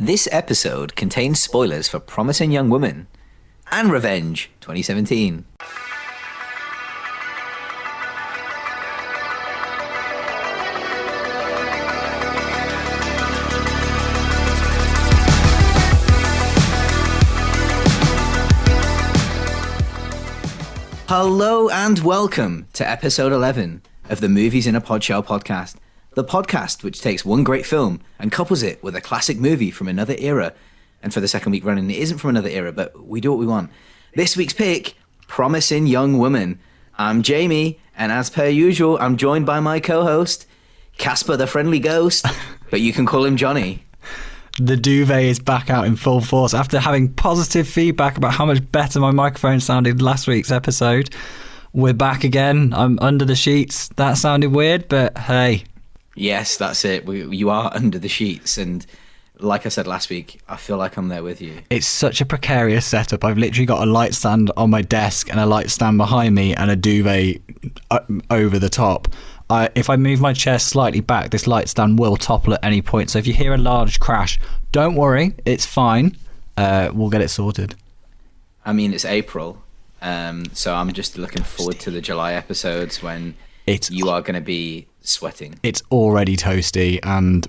This episode contains spoilers for Promising Young Woman and Revenge 2017. Hello and welcome to episode 11 of the Movies in a Podshell podcast. The podcast which takes one great film and couples it with a classic movie from another era. And for the second week running, it isn't from another era, but we do what we want. This week's pick, Promising Young Woman. I'm Jamie, and as per usual, I'm joined by my co-host, Casper the Friendly Ghost, but you can call him Johnny. The duvet is back out in full force after having positive feedback about how much better my microphone sounded last week's episode. We're back again. I'm under the sheets. That sounded weird, but hey. Yes, that's it. You are under the sheets, and like I said last week, I feel like I'm there with you. It's such a precarious setup. I've literally got a light stand on my desk and a light stand behind me and a duvet over the top. If I move my chair slightly back, this light stand will topple at any point. So if you hear a large crash, don't worry, it's fine. We'll get it sorted. I mean, it's April, so I'm just looking forward to the July episodes when you are going to be sweating. It's already toasty, and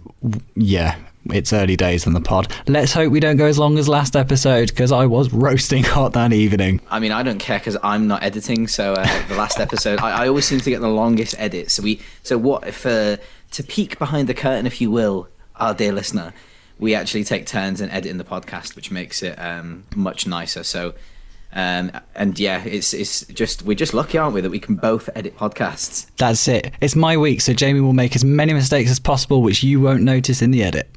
yeah, it's early days on the pod. Let's hope we don't go as long as last episode, because I was roasting hot that evening. I mean, I don't care because I'm not editing, so the last episode, I always seem to get the longest edits. To peek behind the curtain, if you will, our dear listener, we actually take turns in editing the podcast, which makes it much nicer. So, and yeah, we're just lucky, aren't we, that we can both edit podcasts. That's it. It's my week, so Jamie will make as many mistakes as possible, which you won't notice in the edit.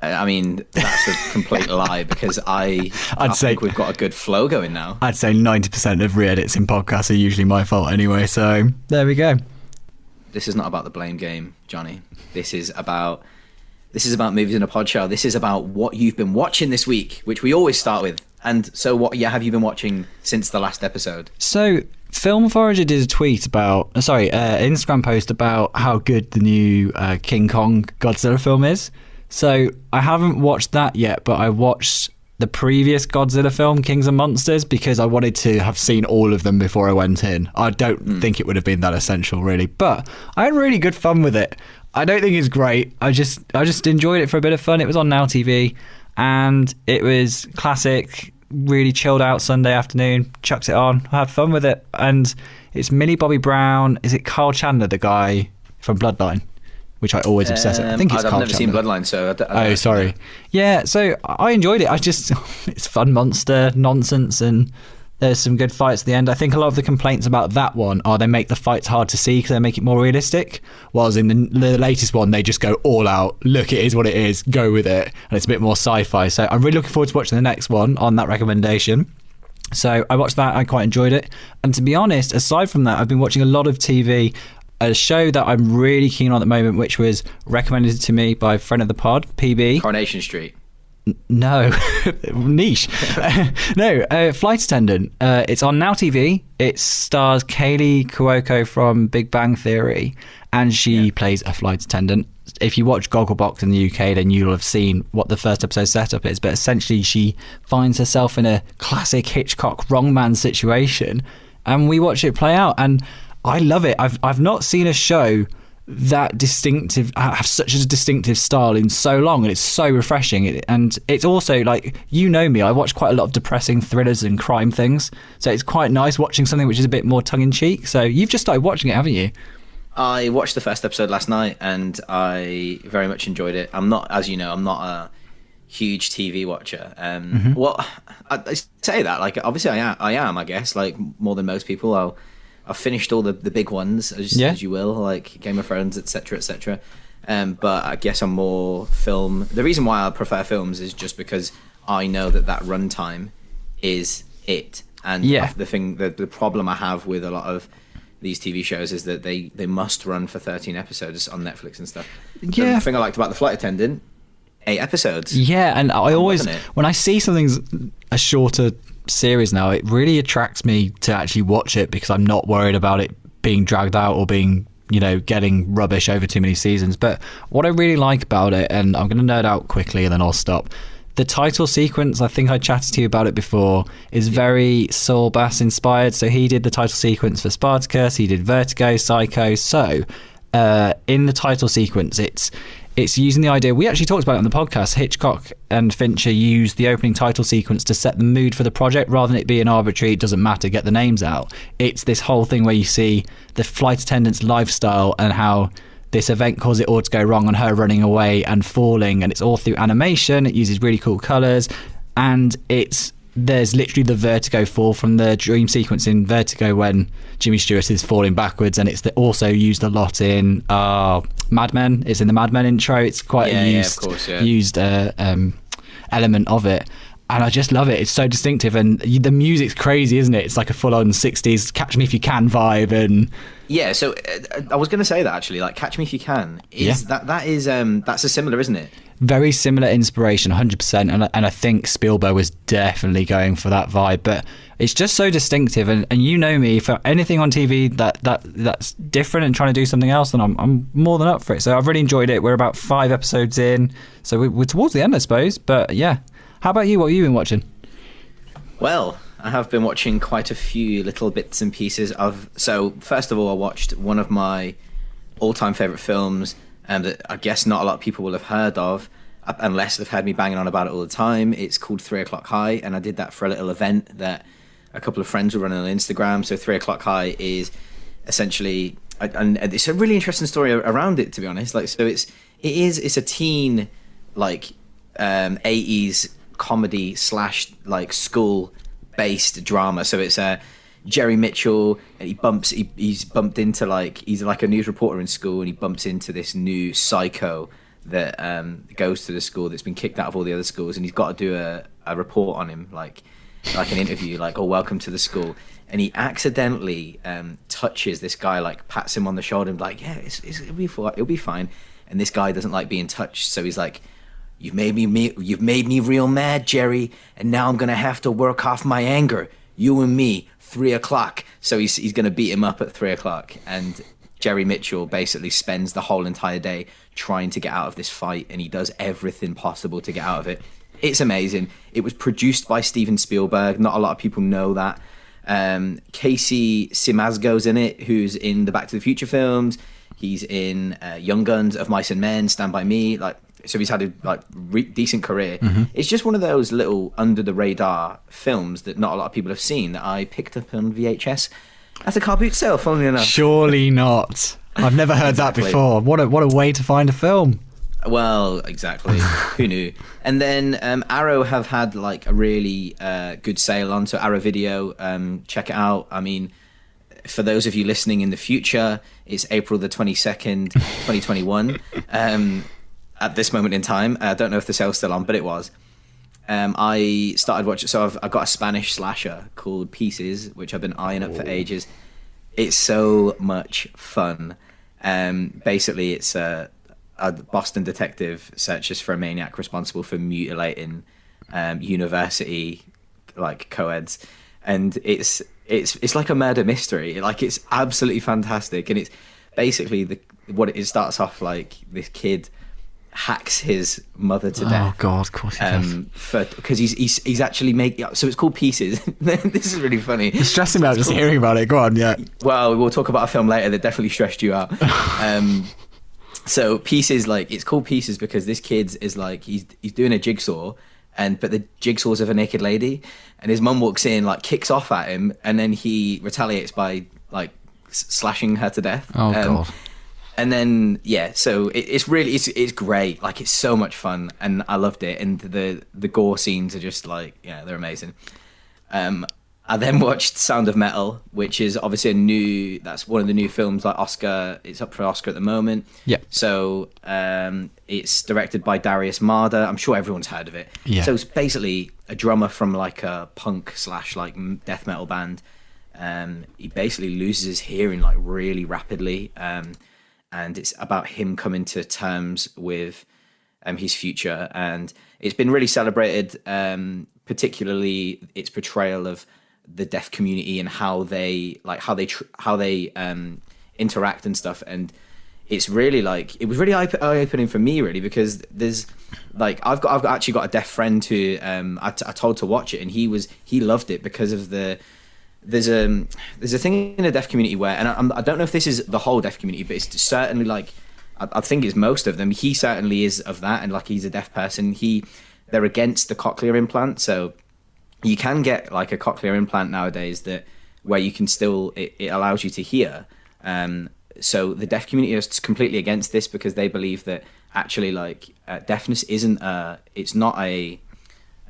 I mean, that's a complete lie, because I think we've got a good flow going now. I'd say 90% of re-edits in podcasts are usually my fault anyway, so there we go. This is not about the blame game, Johnny. This is about Movies in a Pod Show. This is about what you've been watching this week, which we always start with. And so what have you been watching since the last episode? So Film Forager did a tweet Instagram post about how good the new King Kong Godzilla film is. So I haven't watched that yet, but I watched the previous Godzilla film, Kings and Monsters, because I wanted to have seen all of them before I went in. I don't think it would have been that essential, really, but I had really good fun with it. I don't think it's great. I just enjoyed it for a bit of fun. It was on Now TV, and it was classic, really chilled out Sunday afternoon. Chucked it on, had fun with it, and it's Millie Bobby Brown. Is it Carl Chandler, the guy from Bloodline? Which I always obsess with. I think it's Carl Chandler. I've never seen Bloodline, so I don't sorry. Know. Yeah, so I enjoyed it. It's fun monster nonsense, and there's some good fights at the end. I think a lot of the complaints about that one are they make the fights hard to see because they make it more realistic, whilst in the latest one, they just go all out. Look, it is what it is. Go with it. And it's a bit more sci-fi. So I'm really looking forward to watching the next one on that recommendation. So I watched that. I quite enjoyed it. And to be honest, aside from that, I've been watching a lot of TV. A show that I'm really keen on at the moment, which was recommended to me by a friend of the pod, PB. Coronation Street. No. Niche. No, Flight Attendant. It's on Now TV. It stars Kaylee Cuoco from Big Bang Theory, and she plays a flight attendant. If you watch Gogglebox in the UK, then you'll have seen what the first episode setup is, but essentially she finds herself in a classic Hitchcock wrongman situation, and we watch it play out, and I love it. I've not seen a show that distinctive, have such a distinctive style in so long, and it's so refreshing. And it's also like, you know me, I watch quite a lot of depressing thrillers and crime things, so it's quite nice watching something which is a bit more tongue-in-cheek. So you've just started watching it, haven't you? I watched the first episode last night, and I very much enjoyed it. I'm not, as you know, I'm not a huge TV watcher. Well, I say that, like, obviously I am, I guess, like more than most people. I've finished all the big ones, as you will, like Game of Thrones, etc., etc. But I guess I'm more film. The reason why I prefer films is just because I know that runtime is it. And the problem I have with a lot of these TV shows is that they must run for 13 episodes on Netflix and stuff. Yeah. The thing I liked about The Flight Attendant, 8 episodes. Yeah, and I always, when I see something's a shorter series now, it really attracts me to actually watch it because I'm not worried about it being dragged out or being getting rubbish over too many seasons. But what I really like about it, and I'm going to nerd out quickly and then I'll stop. The title sequence, I think I chatted to you about it before, is very Saul Bass inspired. So he did the title sequence for Spartacus, he did Vertigo, Psycho. So in the title sequence, it's using the idea, we actually talked about it on the podcast, Hitchcock and Fincher used the opening title sequence to set the mood for the project rather than it being arbitrary, it doesn't matter, get the names out. It's this whole thing where you see the flight attendant's lifestyle and how this event caused it all to go wrong on her running away and falling, and it's all through animation. It uses really cool colours, and there's literally the vertigo fall from the dream sequence in Vertigo when Jimmy Stewart is falling backwards, and it's also used a lot in Mad Men. It's in the Mad Men intro. It's quite used element of it. And I just love it. It's so distinctive, and the music's crazy, isn't it? It's like a full-on 60s Catch Me If You Can vibe. And yeah, so I was going to say that actually, like Catch Me If You Can that's a similar, isn't it? Very similar inspiration, 100%. And I think Spielberg was definitely going for that vibe. But it's just so distinctive, and you know me, for anything on TV that's different and trying to do something else, then I'm more than up for it. So I've really enjoyed it. We're about 5 episodes in, so we're towards the end, I suppose. But yeah. How about you? What have you been watching? Well, I have been watching quite a few little bits and pieces of... So, first of all, I watched one of my all-time favourite films that I guess not a lot of people will have heard of, unless they've heard me banging on about it all the time. It's called 3 O'Clock High, and I did that for a little event that a couple of friends were running on Instagram. So 3 O'Clock High is essentially... And it's a really interesting story around it, to be honest. Like, so it's a teen, like, 80s... comedy / like school based drama. So it's Jerry Mitchell, and he's bumped into he's like a news reporter in school, and he bumps into this new psycho that goes to the school that's been kicked out of all the other schools, and he's got to do a report on him, like an interview, like, oh, welcome to the school. And he accidentally touches this guy, like pats him on the shoulder and like, yeah, it'll be fine. And this guy doesn't like being touched, so he's like, You've made me real mad, Jerry, and now I'm gonna have to work off my anger. You and me, 3 o'clock. So he's gonna beat him up at 3 o'clock, and Jerry Mitchell basically spends the whole entire day trying to get out of this fight, and he does everything possible to get out of it. It's amazing. It was produced by Steven Spielberg. Not a lot of people know that. Casey Siemaszko's in it, who's in the Back to the Future films. He's in Young Guns, Of Mice and Men, Stand By Me. So he's had a decent career. Mm-hmm. It's just one of those little under the radar films that not a lot of people have seen that I picked up on VHS at a car boot sale, funnily enough. Surely not. I've never heard Exactly. that before. What a way to find a film. Well, exactly. Who knew? And then Arrow have had like a really good sale on, so Arrow Video, check it out. I mean, for those of you listening in the future, it's April the 22nd, 2021. At this moment in time, I don't know if the sale's still on, but it was. I started watching, so I've got a Spanish slasher called Pieces, which I've been eyeing up for ages. It's so much fun. Basically, it's a Boston detective searches for a maniac responsible for mutilating university co-eds, and it's like a murder mystery. Like, it's absolutely fantastic, and it's basically it starts off like this kid hacks his mother to death. Oh God, of course he does. Because he's actually so it's called Pieces. This is really funny. It's stressing me out just hearing about it. Go on, yeah. Well, we'll talk about a film later that definitely stressed you out. So Pieces, it's called Pieces because this kid is he's doing a jigsaw, but the jigsaw's of a naked lady, and his mum walks in, kicks off at him, and then he retaliates by slashing her to death. Oh God. And then so it's really it's great. It's so much fun, and I loved it. And the gore scenes are just they're amazing. I then watched Sound of Metal, which is obviously that's one of the new films. Oscar, it's up for Oscar at the moment. Yeah. So it's directed by Darius Marder. I'm sure everyone's heard of it. Yeah. So it's basically a drummer from a punk / death metal band. He basically loses his hearing really rapidly. And it's about him coming to terms with his future, and it's been really celebrated, particularly its portrayal of the deaf community and how they interact and stuff. And it's really like, it was really eye-opening for me, really, because there's like, I've actually got a deaf friend who I told to watch it, and he loved it because of there's a thing in the deaf community where, and I don't know if this is the whole deaf community, but it's certainly like, I think it's most of them. He certainly is of that, and like, he's a deaf person. They're against the cochlear implant, so you can get like a cochlear implant nowadays where you can still, it allows you to hear. So the deaf community is completely against this because they believe that actually like deafness it's not a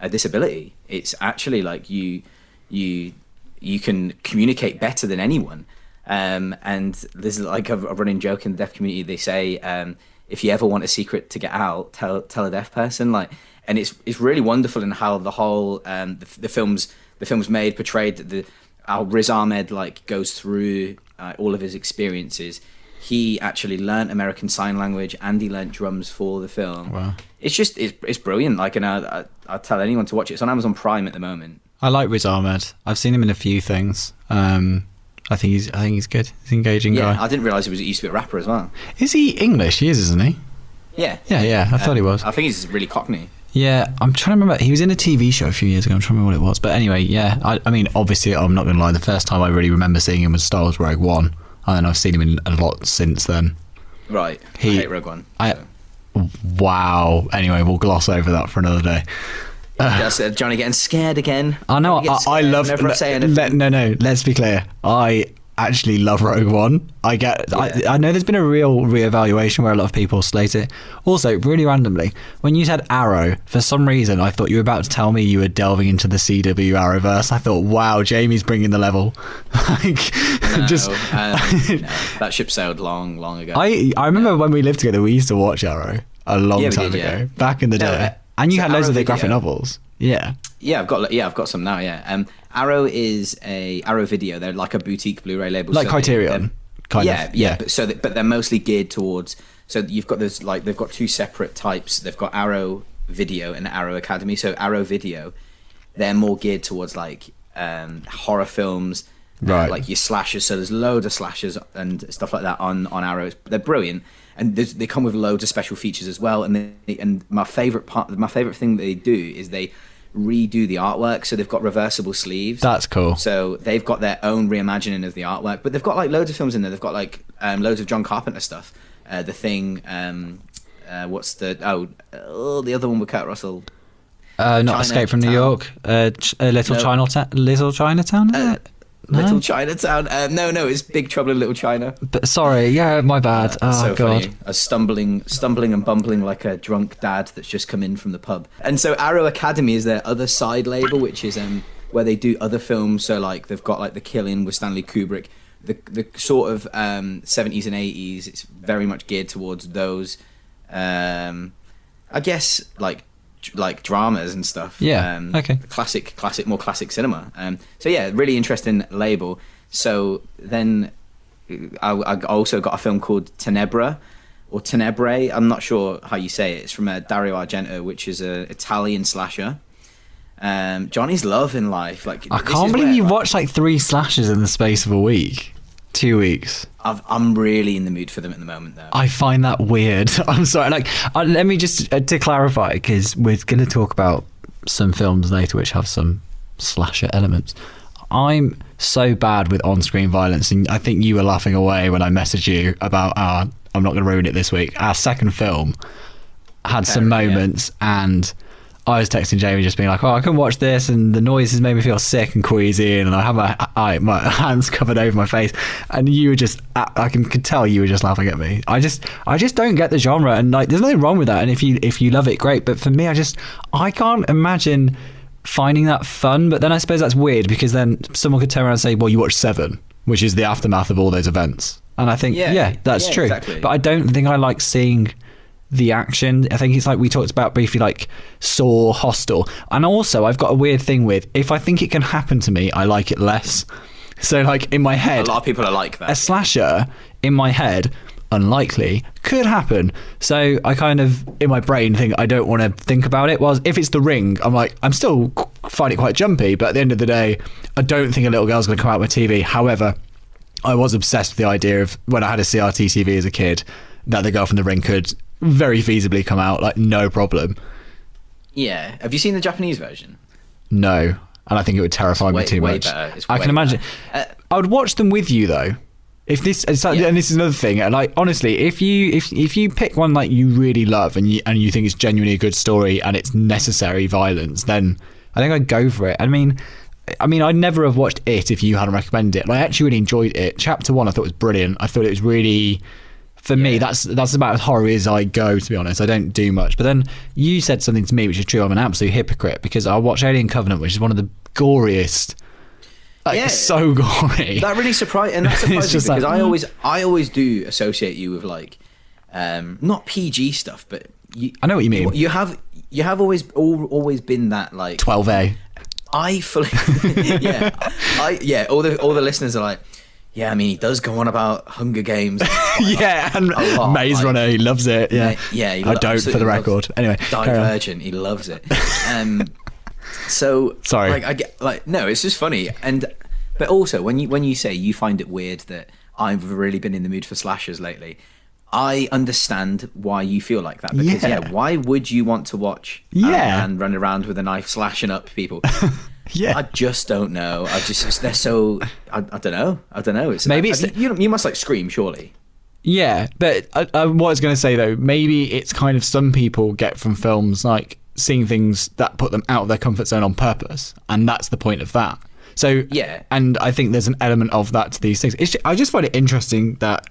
disability. It's actually like you can communicate better than anyone. And there's like a running joke in the deaf community. They say, if you ever want a secret to get out, tell a deaf person. Like, and it's really wonderful in how the whole the film's made, portrayed, how Riz Ahmed like goes through all of his experiences. He actually learnt American Sign Language and he learnt drums for the film. Wow. It's brilliant. Like, and I tell anyone to watch it. It's on Amazon Prime at the moment. I like Riz Ahmed. I've seen him in a few things. I think he's good. He's an engaging guy. I didn't realise he used to be a rapper as well. Is he English? He is, isn't he? Yeah. Yeah. I thought he was. I think he's really Cockney. Yeah, I'm trying to remember. He was in a TV show a few years ago. I'm trying to remember what it was. But anyway, yeah. I mean, obviously, I'm not going to lie. The first time I really remember seeing him was Star Wars Rogue One. And then I've seen him in a lot since then. Right. I hate Rogue One. Wow. Anyway, we'll gloss over that for another day. Just Johnny getting scared again. I know. I love. No. Let's be clear. I actually love Rogue One. I know there's been a real reevaluation where a lot of people slate it. Also, really randomly, when you said Arrow, for some reason I thought you were about to tell me you were delving into the CW Arrowverse. I thought, wow, Jamie's bringing the level. No, that ship sailed long ago. I remember when we lived together, we used to watch Arrow a long time ago, back in the day. And you had loads of the graphic novels. Yeah. Yeah, I've got some now. Yeah. Arrow is Arrow Video. They're like a boutique Blu-ray label, like Criterion. Kind of. Yeah. But they're mostly geared towards. So you've got those, like, they've got two separate types. They've got Arrow Video and Arrow Academy. So Arrow Video, they're more geared towards like horror films, right? Like your slashers. So there's loads of slashers and stuff like that on Arrow. They're brilliant. And they come with loads of special features as well. And my favorite thing that they do is they redo the artwork. So they've got reversible sleeves. That's cool. So they've got their own reimagining of the artwork, but they've got like loads of films in there. They've got like loads of John Carpenter stuff. The Thing. What's the other one with Kurt Russell? Not Escape from New York. Little Chinatown. Little Chinatown. No, it's Big Trouble in Little China. But sorry, yeah, my bad. So God. Funny. I was stumbling and bumbling like a drunk dad that's just come in from the pub. And so Arrow Academy is their other side label, which is where they do other films. So like they've got like The Killing with Stanley Kubrick, the sort of 70s and 80s. It's very much geared towards those. I guess like dramas and stuff. Yeah. Okay. More classic cinema. So yeah, really interesting label. So then I also got a film called Tenebra or Tenebrae. I'm not sure how you say it. It's from Dario Argento, which is a Italian slasher. Johnny's love in life. Like, I can't believe you watched like 3 slashers in the space of a week. 2 weeks. I'm really in the mood for them at the moment, though. I find that weird. I'm sorry. Like, let me just to clarify, because we're going to talk about some films later which have some slasher elements. I'm so bad with on-screen violence, and I think you were laughing away when I messaged you about I'm not going to ruin it this week. Our second film had some moments, and I was texting Jamie just being like, I can watch this and the noises made me feel sick and queasy, and I have my hands covered over my face, and you were just, I could tell you were just laughing at me. I just don't get the genre, and like there's nothing wrong with that, and if you love it, great, but for me, I can't imagine finding that fun. But then I suppose that's weird, because then someone could turn around and say, well, you watched Seven, which is the aftermath of all those events, and I think that's true. Exactly. But I don't think I like seeing the action. I think it's like we talked about briefly, like Saw, Hostel. And also I've got a weird thing with, if I think it can happen to me, I like it less. So like in my head, a lot of people are like that. A slasher in my head, unlikely, could happen. So I kind of in my brain think I don't want to think about it. Whilst if it's The Ring, I'm like, I'm still find it quite jumpy, but at the end of the day, I don't think a little girl's going to come out of my TV. However, I was obsessed with the idea of when I had a CRT TV as a kid that the girl from the ring could very feasibly come out like no problem. Yeah. Have you seen the Japanese version? No, and I think it would terrify me too much. Better. I can imagine. I would watch them with you though. If this and this is another thing, like honestly, if you pick one like you really love and you think it's genuinely a good story and it's necessary violence, then I think I'd go for it. I mean, I'd never have watched it if you hadn't recommended it. I actually really enjoyed it. Chapter 1 I thought was brilliant. I thought it was really, for me, that's about as horror as I go, to be honest. I don't do much. But then you said something to me which is true. I'm an absolute hypocrite because I watched Alien Covenant, which is one of the goriest. It's so gory. That really surprised, and that surprised me because I always do associate you with like, not PG stuff, but I know what you mean. You have always been that like 12A. I fully, all the listeners are like, yeah, I mean, he does go on about Hunger Games. And Maze Runner, he loves it. Yeah, I don't, for the record. Anyway, Divergent, he loves it. So sorry, like I get like no, it's just funny, but also when you say you find it weird that I've really been in the mood for slashers lately, I understand why you feel like that because why would you want to watch a man run around with a knife slashing up people? I just don't know. They're so I don't know. It's maybe you must like Scream, surely. Yeah, but what I was going to say though, maybe it's kind of some people get from films like seeing things that put them out of their comfort zone on purpose, and that's the point of that. So and I think there's an element of that to these things. I just find it interesting that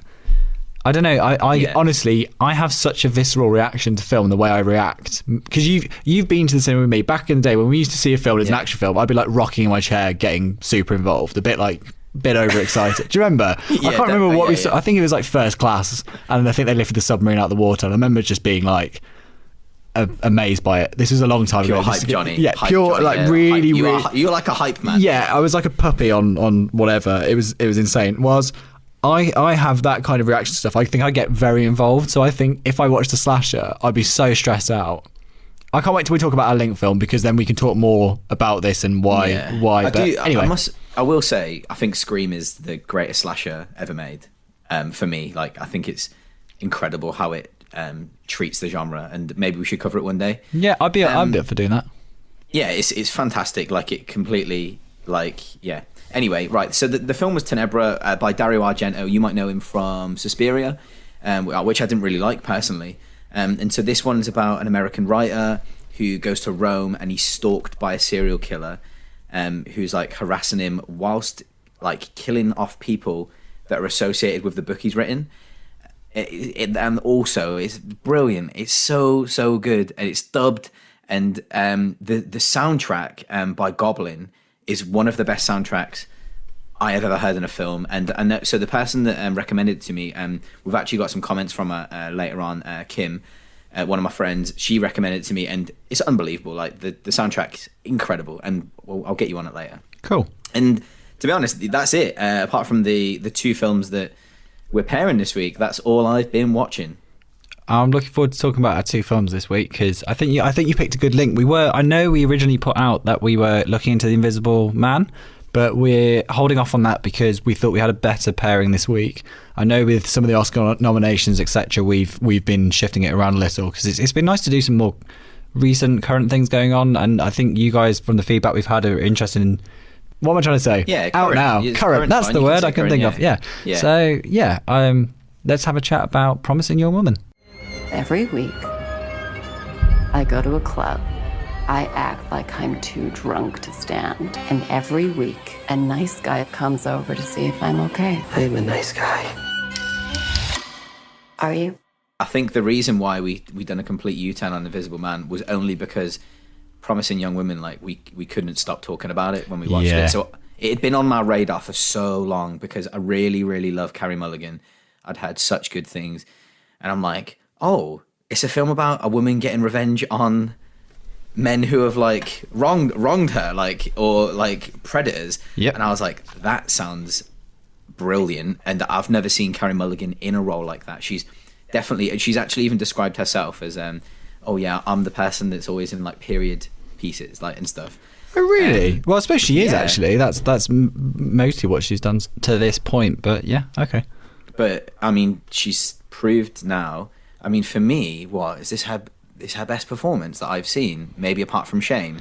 I don't know. I honestly, I have such a visceral reaction to film the way I react because you've been to the cinema with me back in the day when we used to see a film as an action film. I'd be like rocking in my chair, getting super involved, a bit overexcited. Do you remember? I can't remember what we saw. I think it was like First Class, and I think they lifted the submarine out of the water. And I remember just being like amazed by it. This was a long time ago. Hype Johnny. Yeah, hype pure Johnny, like really. You're like a hype man. Yeah, I was like a puppy on whatever. It was insane. I have that kind of reaction to stuff. I think I get very involved. So I think if I watched a slasher, I'd be so stressed out. I can't wait till we talk about our Link film because then we can talk more about this and why. Anyway, I will say I think Scream is the greatest slasher ever made. For me, like I think it's incredible how it treats the genre, and maybe we should cover it one day. Yeah, I'd be up for doing that. Yeah, it's fantastic. Like it completely Anyway, right. So the film was Tenebra by Dario Argento. You might know him from Suspiria, which I didn't really like personally. And so this one's about an American writer who goes to Rome and he's stalked by a serial killer who's like harassing him whilst like killing off people that are associated with the book he's written. And also it's brilliant. It's so good, and it's dubbed. And the soundtrack by Goblin is one of the best soundtracks I have ever heard in a film. And so the person that recommended it to me, we've actually got some comments from later on, Kim, one of my friends. She recommended it to me, and it's unbelievable. Like the soundtrack's incredible, and I'll get you on it later. Cool. And to be honest, that's it. Apart from the two films that we're pairing this week, that's all I've been watching. I'm looking forward to talking about our two films this week because I think you picked a good link. I know we originally put out that we were looking into The Invisible Man, but we're holding off on that because we thought we had a better pairing this week. I know with some of the Oscar nominations, etc., we've been shifting it around a little because it's been nice to do some more recent current things going on, and I think you guys from the feedback we've had are interested in. What am I trying to say? Yeah, out now. Current. That's fine. The word I can think of. Yeah. So let's have a chat about Promising Young Woman. Every week, I go to a club. I act like I'm too drunk to stand. And every week, a nice guy comes over to see if I'm okay. I'm a nice guy. Are you? I think the reason why we done a complete U-turn on Invisible Man was only because Promising Young Women, like we couldn't stop talking about it when we watched it. So it had been on my radar for so long because I really, really love Carey Mulligan. I'd heard such good things. And I'm like, oh, it's a film about a woman getting revenge on men who have like wronged her, like, or like predators. Yep. And I was like, that sounds brilliant. And I've never seen Carey Mulligan in a role like that. She's actually even described herself as, oh yeah, I'm the person that's always in like period pieces, like, and stuff. Oh, really? Well, I suppose she is, yeah. actually. That's mostly what she's done to this point. But yeah, okay. But I mean, she's proved now. I mean, for me, what is this her best performance that I've seen? Maybe apart from Shame.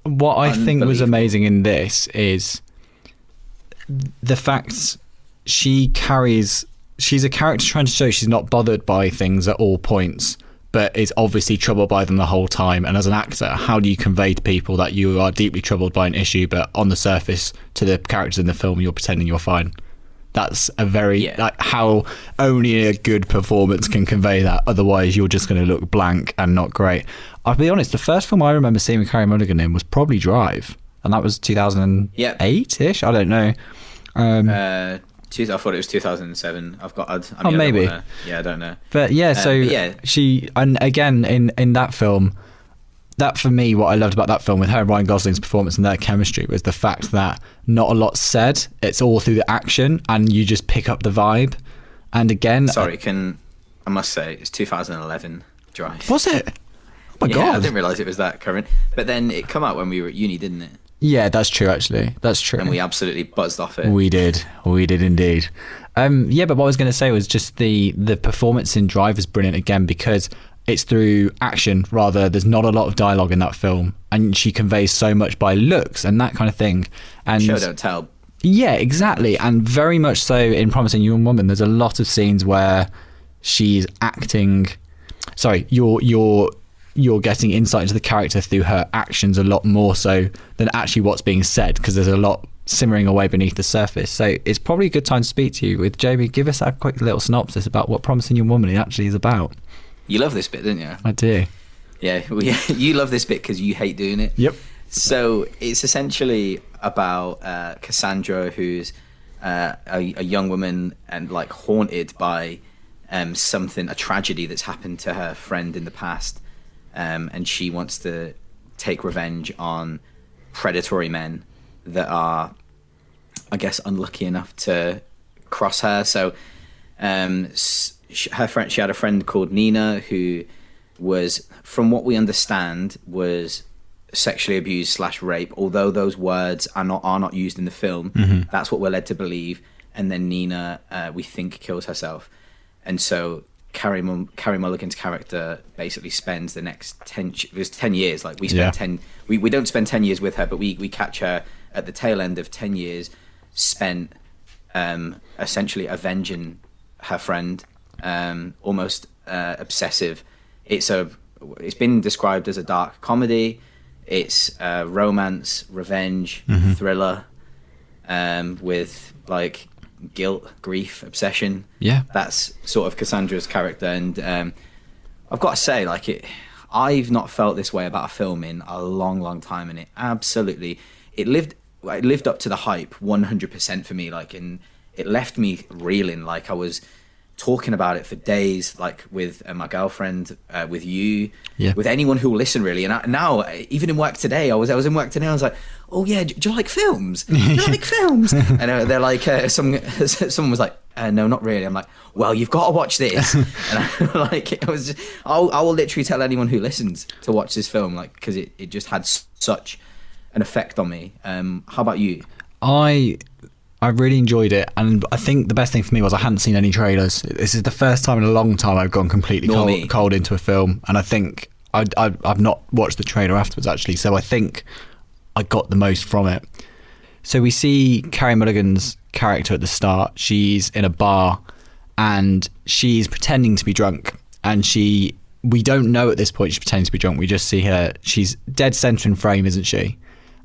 What I think was amazing in this is the fact she's a character trying to show she's not bothered by things at all points, but is obviously troubled by them the whole time. And as an actor, how do you convey to people that you are deeply troubled by an issue, but on the surface, to the characters in the film, you're pretending you're fine? That's a very like how only a good performance can convey that. Otherwise, you're just going to look blank and not great. I'll be honest. The first film I remember seeing with Carey Mulligan in was probably Drive, and that was 2008-ish. I don't know. I thought it was 2007. Maybe. I don't know. But yeah, she, and again in that film. That, for me, what I loved about that film with her and Ryan Gosling's performance and their chemistry was the fact that not a lot's said. It's all through the action, and you just pick up the vibe. And again, I must say, it's 2011 Drive. Was it? Oh my God! I didn't realise it was that current. But then it came out when we were at uni, didn't it? Yeah, that's true. Actually, that's true. And we absolutely buzzed off it. We did indeed. Yeah, but what I was going to say was just the performance in Drive is brilliant again because it's through action rather. There's not a lot of dialogue in that film, and she conveys so much by looks and that kind of thing. And show don't tell. Yeah, exactly, and very much so in Promising Young Woman. There's a lot of scenes where she's acting. Sorry, you're getting insight into the character through her actions a lot more so than actually what's being said, because there's a lot simmering away beneath the surface. So it's probably a good time to speak to you. With Jamie, give us a quick little synopsis about what Promising Young Woman actually is about. You love this bit, didn't you? I do. Yeah, you love this bit because you hate doing it. Yep. So it's essentially about Cassandra, who's a young woman and like haunted by a tragedy that's happened to her friend in the past, and she wants to take revenge on predatory men that are, I guess, unlucky enough to cross her. So she had a friend called Nina who was, from what we understand, was sexually abused / rape, although those words are not used in the film. Mm-hmm. That's what we're led to believe. And then Nina, we think, kills herself. And so Carey Mulligan's character basically spends the next 10 years. Like we spend we don't spend 10 years with her, but we catch her at the tail end of 10 years spent essentially avenging her friend, almost obsessive. It's been described as a dark comedy. It's romance, revenge, mm-hmm. thriller, with like guilt, grief, obsession. Yeah, that's sort of Cassandra's character, and I've got to say, I've not felt this way about a film in a long time, and it lived up to the hype 100% for me. And it left me reeling. Like I was talking about it for days, like with my girlfriend, with you, with anyone who will listen, really. And now, even in work today, I was in work today. I was like, "Oh yeah, do you like films? Do you like films?" And they're like, someone was like, "No, not really." I'm like, "Well, you've got to watch this." And I will literally tell anyone who listens to watch this film, because it just had such an effect on me. How about you? I really enjoyed it, and I think the best thing for me was I hadn't seen any trailers. This is the first time in a long time I've gone completely cold into a film, and I think I've not watched the trailer afterwards, actually, so I think I got the most from it. So we see Carey Mulligan's character at the start. She's in a bar, and she's pretending to be drunk, and we don't know at this point she's pretending to be drunk. We just see her. She's dead centre in frame, isn't she?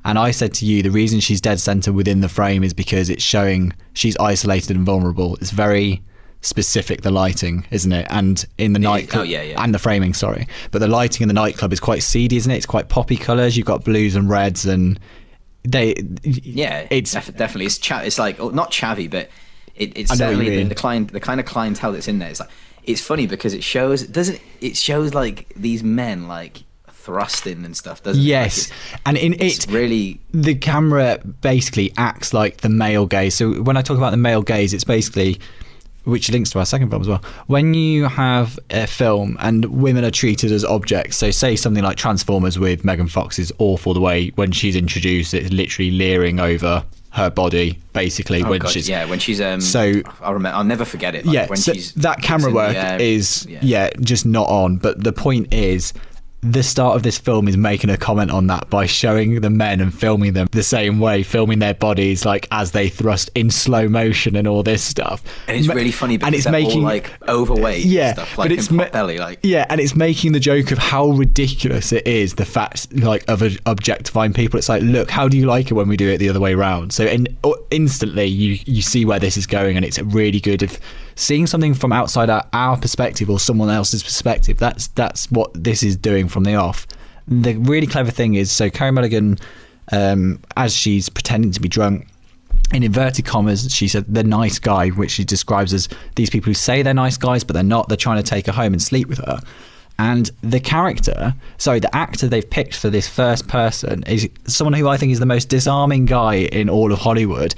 And I said to you, the reason she's dead center within the frame is because it's showing she's isolated and vulnerable. It's very specific, the lighting, isn't it? And in the nightclub, and the framing, sorry. But the lighting in the nightclub is quite seedy, isn't it? It's quite poppy colours. You've got blues and reds, and it's definitely it's like not chavvy, but it's certainly the kind of clientele that's in there. It's funny because it shows like these men like thrusting and stuff, doesn't it? Yes, and it's really, the camera basically acts like the male gaze. So when I talk about the male gaze, it's basically which links to our second film as well. When you have a film and women are treated as objects, so say something like Transformers with Megan Fox is awful. The way when she's introduced, it's literally leering over her body, basically. When she's so I'll never forget it. Like, when so she's that camera work is just not on. But the point is, the start of this film is making a comment on that by showing the men and filming them the same way, filming their bodies like as they thrust in slow motion and all this stuff. And it's really funny because they're all like overweight, stuff, like, but it's belly, like and it's making the joke of how ridiculous it is, the fact like of objectifying people. It's like, look, how do you like it when we do it the other way around? So instantly you see where this is going, and it's really good if seeing something from outside our perspective or someone else's perspective. That's what this is doing from the off. The really clever thing is, so Carey Mulligan, as she's pretending to be drunk, in inverted commas, she said the nice guy, which she describes as these people who say they're nice guys but they're not. They're trying to take her home and sleep with her. And the actor they've picked for this first person is someone who I think is the most disarming guy in all of Hollywood.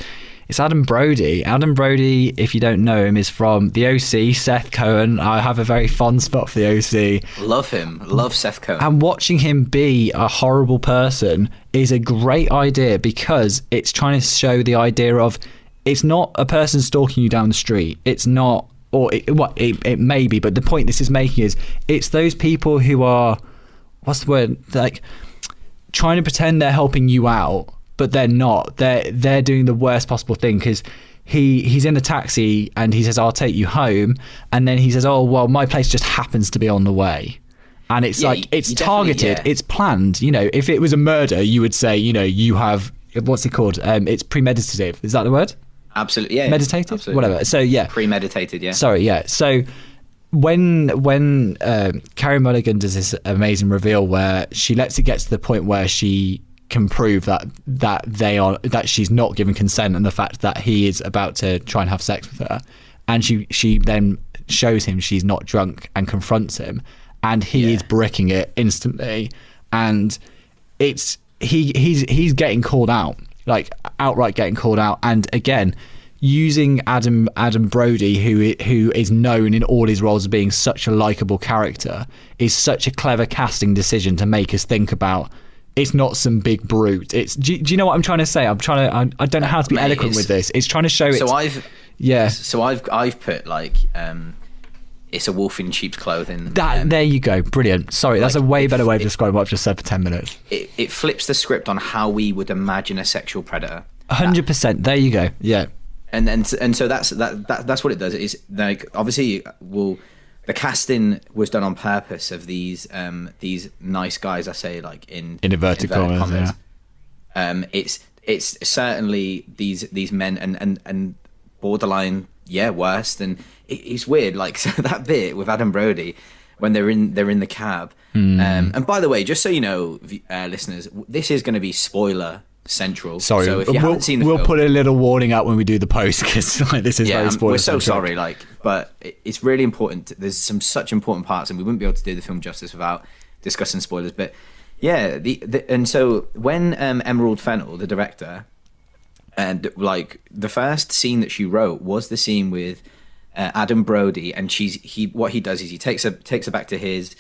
It's Adam Brody. Adam Brody, if you don't know him, is from The OC, Seth Cohen. I have a very fond spot for The OC. Love him. Love Seth Cohen. And watching him be a horrible person is a great idea, because it's trying to show the idea of it's not a person stalking you down the street. It's not, or it may be, but the point this is making is it's those people who are, what's the word, like trying to pretend they're helping you out, but they're not. They're doing the worst possible thing, because he's in a taxi and he says, I'll take you home, and then he says, oh well, my place just happens to be on the way. And it's like, it's targeted, it's planned. You know, if it was a murder, you would say, you know, you have, what's it called, it's premeditative, is that the word? Absolutely, yeah. Meditative? Absolutely. Whatever. So yeah, premeditated, yeah. Sorry, yeah. So when Carey Mulligan does this amazing reveal where she lets it get to the point where she can prove that she's not giving consent, and the fact that he is about to try and have sex with her, and she then shows him she's not drunk and confronts him, and he is bricking it instantly, and it's he's getting called out, like outright getting called out. And again, using Adam Brody, who is known in all his roles as being such a likable character, is such a clever casting decision to make us think about, it's not some big brute. It's do you know what I'm trying to say? I don't know how to be eloquent with this. It's trying to show it. So I've put like it's a wolf in sheep's clothing. There you go. Brilliant. Sorry, that's a way better way of describing what I've just said for 10 minutes. It flips the script on how we would imagine a sexual predator. 100%. There you go. Yeah. And so that's what it does. It's like, obviously, the casting was done on purpose of these nice guys, I say, like in inverted commas. Yeah. It's certainly these men and borderline worse than it's weird. Like, so that bit with Adam Brody when they're in the cab. And by the way, just so you know, listeners, this is going to be spoiler central. Sorry, so if you haven't seen the film, we'll put a little warning out when we do the post, because like, this is very spoiler. We're so sorry, but it's really important. There's some such important parts, and we wouldn't be able to do the film justice without discussing spoilers. But yeah, and so when Emerald Fennell, the director, and like the first scene that she wrote was the scene with Adam Brody, and what he does is he takes her back to his,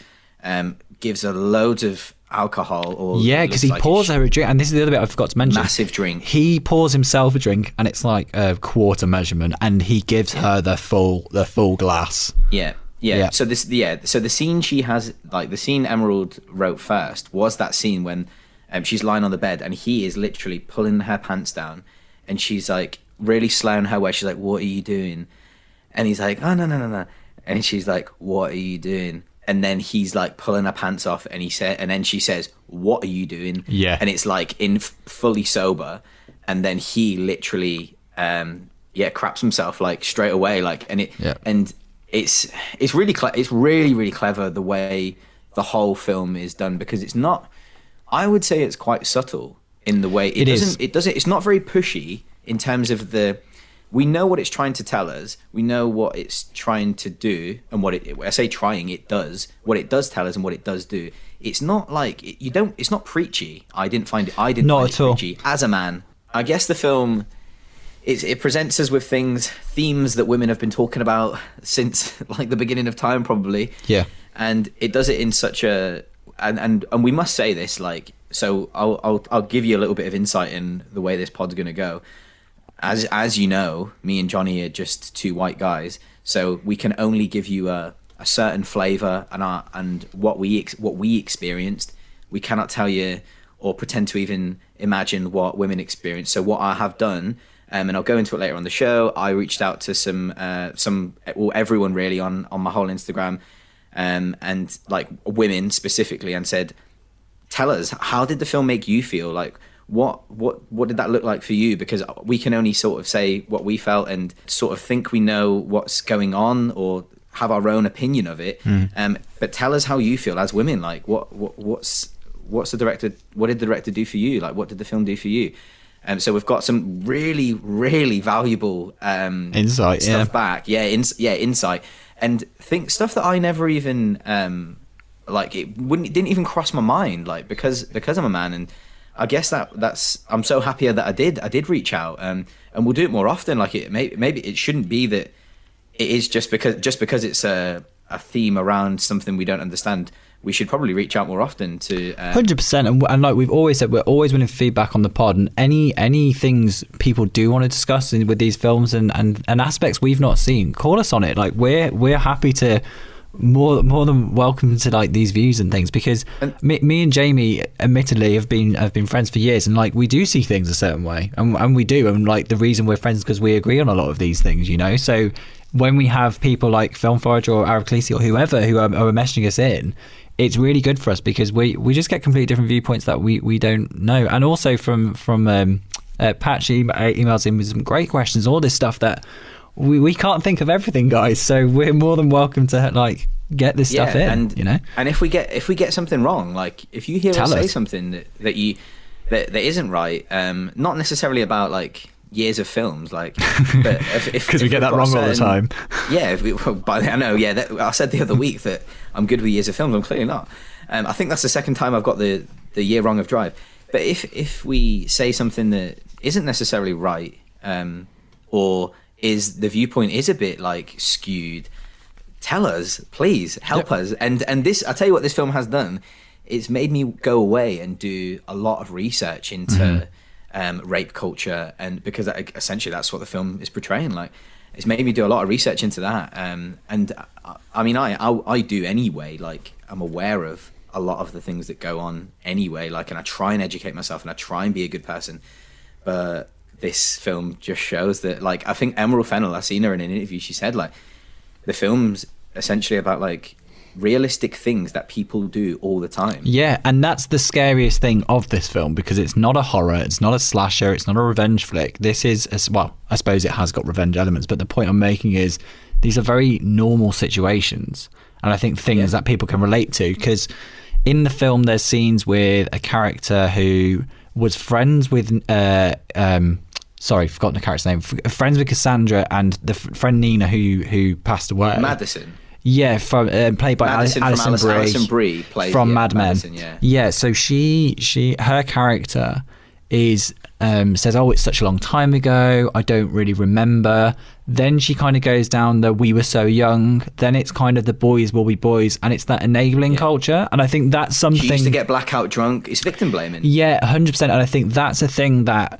gives her loads of alcohol, because he pours her a drink, and this is the other bit I forgot to mention. Massive drink. He pours himself a drink, and it's like a quarter measurement, and he gives her the full glass. Yeah. So the scene she has, like the scene Emerald wrote first, was that scene when she's lying on the bed, and he is literally pulling her pants down, and she's like really slowing her way. She's like, "What are you doing?" And he's like, "Oh no," and she's like, "What are you doing?" And then he's like pulling her pants off, and then she says, "What are you doing?" Yeah. And it's like in fully sober, and then he literally, craps himself like straight away, like, and it's really it's really clever the way the whole film is done, because it's not. I would say it's quite subtle in the way it doesn't. It doesn't. It's not very pushy in terms of the. We know what it's trying to tell us. We know what it's trying to do, and I say trying, it does. What it does tell us and what it does do. It's not like it's not preachy. I didn't find it at all preachy. As a man, I guess the film it presents us with themes that women have been talking about since like the beginning of time, probably. Yeah. And it does it in such a, and we must say this, like, so I'll give you a little bit of insight in the way this pod's going to go. As you know, me and Johnny are just two white guys, so we can only give you a certain flavor and what we experienced. We cannot tell you or pretend to even imagine what women experience. So what I have done, and I'll go into it later on the show, I reached out to everyone really on my whole Instagram, and like women specifically, and said, tell us, how did the film make you feel? Like, what did that look like for you? Because we can only sort of say what we felt and sort of think we know what's going on or have our own opinion of it. But tell us how you feel as women. Like, what's the director? What did the director do for you? Like, what did the film do for you? So we've got some really, really valuable insight stuff back. Insight, and stuff that I never even like. Didn't even cross my mind. Like, because I'm a man, and I guess that's I'm so happy that I did reach out, and we'll do it more often. Like, maybe it shouldn't be that it is just because it's a theme around something we don't understand. We should probably reach out more often to 100%, and like we've always said, we're always willing for feedback on the pod, and any things people do want to discuss with these films and aspects we've not seen, call us on it. Like, we're happy to more than welcome to like these views and things, because me and Jamie admittedly have been friends for years, and like we do see things a certain way, and we do, and like the reason we're friends is because we agree on a lot of these things, you know. So when we have people like Film Forage or Arab Khaleesi or whoever who are messaging us in, it's really good for us, because we just get completely different viewpoints that we don't know. And also from Patch emails in with some great questions, all this stuff that we can't think of everything, guys. So we're more than welcome to like get this stuff in, and you know. And if we get something wrong, like if you hear us say something that isn't right, not necessarily about like years of films, like, but because we get that wrong all the time. Yeah, I know. Yeah, I said the other week that I'm good with years of films. I'm clearly not. I think that's the second time I've got the year wrong of Drive. But if we say something that isn't necessarily right, or is the viewpoint is a bit like skewed, tell us, please help us. And this, I tell you what, this film has done. It's made me go away and do a lot of research into rape culture, and because essentially that's what the film is portraying. Like, it's made me do a lot of research into that, and I mean I do anyway. Like, I'm aware of a lot of the things that go on anyway, like, and I try and educate myself and I try and be a good person, but this film just shows that, like, I think Emerald Fennell, I seen her in an interview, she said like the film's essentially about like realistic things that people do all the time. Yeah, and that's the scariest thing of this film, because it's not a horror, it's not a slasher, it's not a revenge flick. This is, well, I suppose it has got revenge elements, but the point I'm making is these are very normal situations, and I think things that people can relate to, because in the film there's scenes with a character who was friends with sorry, forgotten the character's name, friends with Cassandra and the friend Nina who passed away. Madison. Yeah, from played by Alison Brie plays from Mad Men. Madison, yeah. So her character is says, "Oh, it's such a long time ago. I don't really remember." Then she kind of goes down the "we were so young." Then it's kind of the boys will be boys, and it's that enabling culture. And I think that's something. She used to get blackout drunk. It's victim blaming. Yeah, 100%. And I think that's a thing that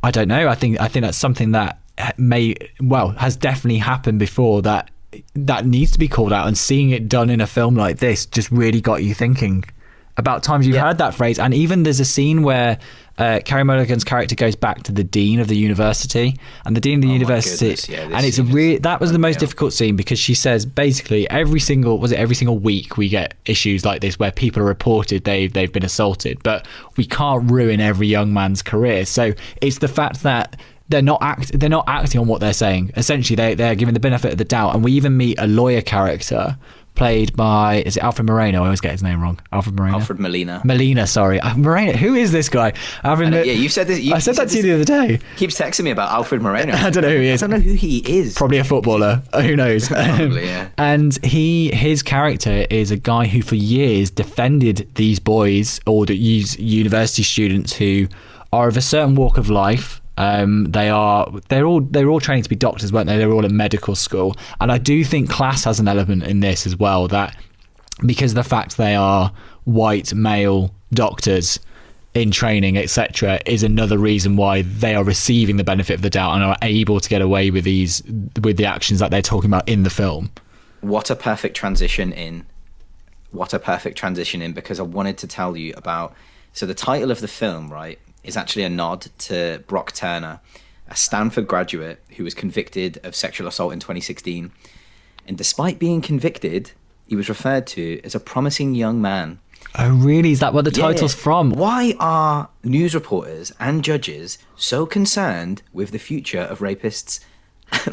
I don't know. I think that's something that has definitely happened before, that needs to be called out, and seeing it done in a film like this just really got you thinking about times you've heard that phrase. And even there's a scene where Carey Mulligan's character goes back to the dean of the university, and the dean of the university, and it's that was the most difficult scene, because she says basically every single week we get issues like this where people are reported they've been assaulted, but we can't ruin every young man's career. So it's the fact that they're not acting on what they're saying. Essentially, they're given the benefit of the doubt. And we even meet a lawyer character played by, is it Alfred Moreno? I always get his name wrong. Alfred Molina. Molina, sorry. Moreno. Who is this guy? You said this. I said that to you the other day. Keeps texting me about Alfred Moreno. I don't know who he is. I don't know who he is. Probably a footballer. Who knows? Probably, yeah. And his character is a guy who for years defended these boys, or these university students who are of a certain walk of life, They're all training to be doctors, weren't they? They're all at medical school, and I do think class has an element in this as well. That because of the fact they are white male doctors in training, etc., is another reason why they are receiving the benefit of the doubt and are able to get away with the actions that they're talking about in the film. What a perfect transition in. Because I wanted to tell you about. So the title of the film, right, is actually a nod to Brock Turner, a Stanford graduate who was convicted of sexual assault in 2016. And despite being convicted, he was referred to as a promising young man. Oh, really? Is that what the title's from? Why are news reporters and judges so concerned with the future of rapists? So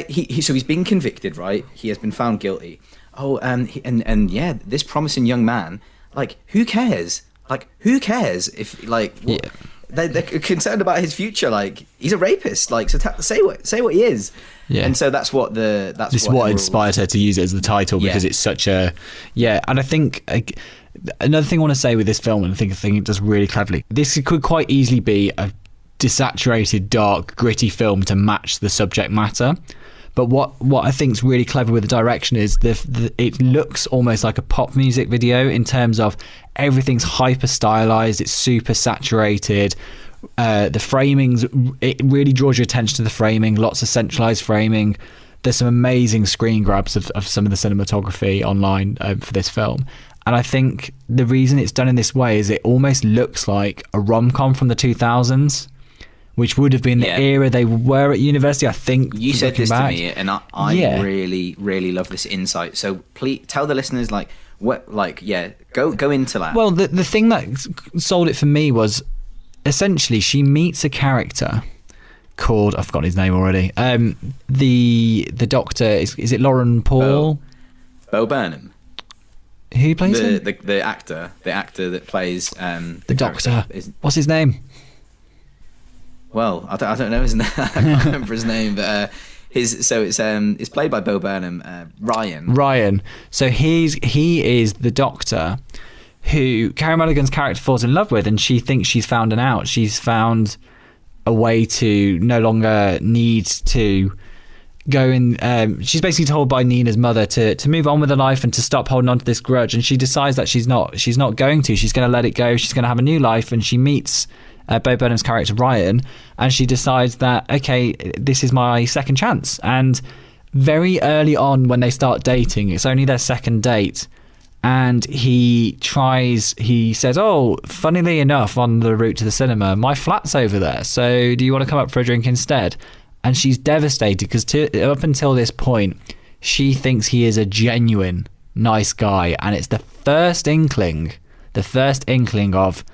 he's been convicted, right? He has been found guilty. This promising young man, who cares? Who cares if they're concerned about his future? He's a rapist. Say what he is. Yeah. And so that's what inspired her to use it as the title, because it's such a And I think another thing I want to say with this film, and I think it does really cleverly. This could quite easily be a desaturated, dark, gritty film to match the subject matter. But what I think is really clever with the direction is it looks almost like a pop music video in terms of everything's hyper stylized, it's super saturated. The framings, it really draws your attention to the framing, lots of centralized framing. There's some amazing screen grabs of some of the cinematography online for this film. And I think the reason it's done in this way is it almost looks like a rom-com from the 2000s. Which would have been the era they were at university, I think. You said this to me, and I really, really love this insight. So please tell the listeners, go into that. Well, the thing that sold it for me was essentially she meets a character called, I've forgotten his name already. The doctor is it Lauren Paul? Bo Burnham. Who plays him? The actor that plays the doctor. What's his name? Well, I don't know his name. I can't remember his name, but it's played by Bo Burnham, Ryan. Ryan. So he is the doctor who Carey Mulligan's character falls in love with, and she thinks she's found an out. She's found a way to no longer need to go in. She's basically told by Nina's mother to move on with her life and to stop holding on to this grudge. And she decides that she's not going to. She's going to let it go. She's going to have a new life, and she meets Bo Burnham's character Ryan, and she decides that, okay, this is my second chance. And very early on when they start dating, it's only their second date, and he says, oh, funnily enough, on the route to the cinema, my flat's over there, so do you want to come up for a drink instead? And she's devastated because up until this point she thinks he is a genuine nice guy, and it's the first inkling of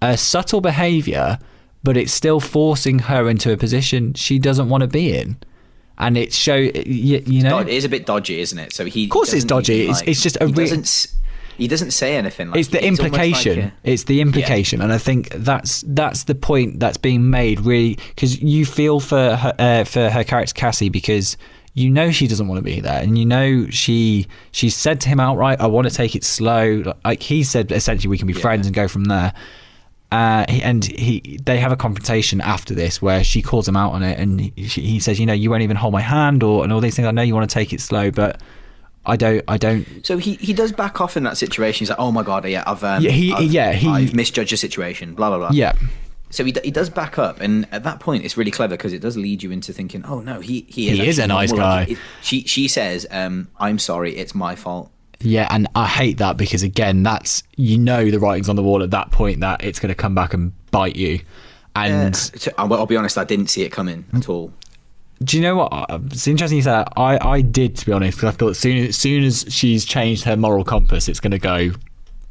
a subtle behaviour, but it's still forcing her into a position she doesn't want to be in. And it it is a bit dodgy, isn't it? So of course it's dodgy. It's just he doesn't say anything. It's the implication. It's the implication, and I think that's the point that's being made, really, because you feel for her character Cassie, because you know she doesn't want to be there, and you know she said to him outright, I want to take it slow. Like he said, essentially, we can be friends and go from there. They have a confrontation after this where she calls him out on it, and he says, you won't even hold my hand, and all these things. I know you want to take it slow, but I don't. So he does back off in that situation. He's like, oh my god, I've misjudged the situation, blah blah blah. Yeah. So he does back up, and at that point it's really clever because it does lead you into thinking, oh no, he is a nice guy. She says, I'm sorry, it's my fault. Yeah, and I hate that because, again, that's, the writing's on the wall at that point that it's going to come back and bite you. And I'll be honest, I didn't see it coming at all. Do you know what? It's interesting you say that. I did, to be honest, because I thought as soon as she's changed her moral compass, it's going to go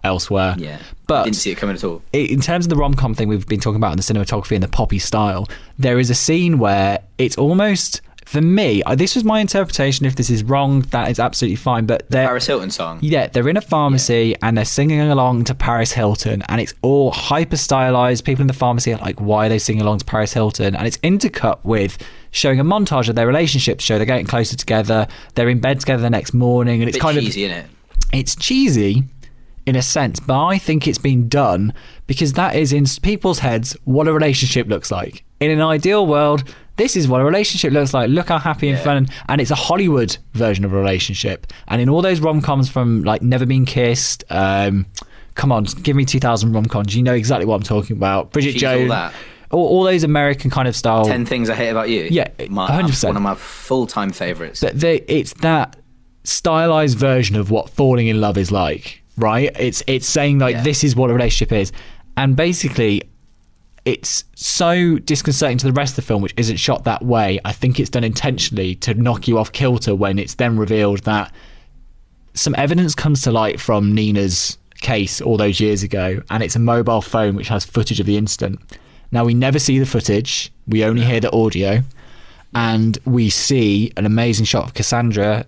elsewhere. Yeah, but I didn't see it coming at all. In terms of the rom-com thing we've been talking about, in the cinematography and the poppy style, there is a scene where it's almost... For me, this was my interpretation. If this is wrong, that is absolutely fine. But the Paris Hilton song. Yeah, they're in a pharmacy and they're singing along to Paris Hilton, and it's all hyper stylized. People in the pharmacy are like, why are they singing along to Paris Hilton? And it's intercut with showing a montage of their relationship to show they're getting closer together. They're in bed together the next morning, and it's kind cheesy, of isn't it? It's cheesy in a sense, but I think it's been done because that is in people's heads what a relationship looks like. In an ideal world, this is what a relationship looks like. Look how happy and fun, and it's a Hollywood version of a relationship. And in all those rom-coms from like Never Been Kissed, come on, give me 2000 rom-coms. You know exactly what I'm talking about. Bridget Jones, all those American kind of style. 10 Things I Hate About You. Yeah, 100%. One of my full-time favourites. It's that stylized version of what falling in love is like, right? It's saying like this is what a relationship is, and basically it's so disconcerting to the rest of the film, which isn't shot that way. I think it's done intentionally to knock you off kilter when it's then revealed that some evidence comes to light from Nina's case all those years ago, and it's a mobile phone which has footage of the incident. Now, we never see the footage, we only hear the audio, and we see an amazing shot of Cassandra,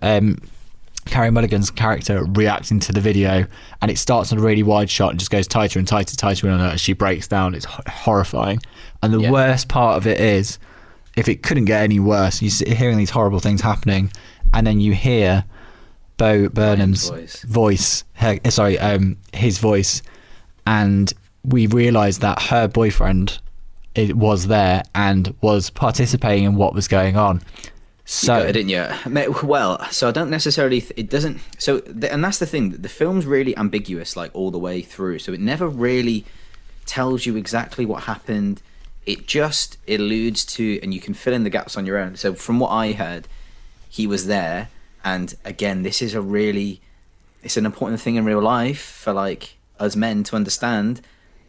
Carey Mulligan's character, reacting to the video, and it starts on a really wide shot and just goes tighter and tighter on her as she breaks down. It's horrifying. And the worst part of it is, if it couldn't get any worse, you sit hearing these horrible things happening, and then you hear Bo Burnham's voice, his voice, and we realise that her boyfriend was there and was participating in what was going on. So you got it, didn't you? Well, so I don't necessarily. It doesn't. So, and that's the thing. The film's really ambiguous, like all the way through. So it never really tells you exactly what happened. It just alludes to, and you can fill in the gaps on your own. So from what I heard, he was there, and again, this is it's an important thing in real life for like us men to understand.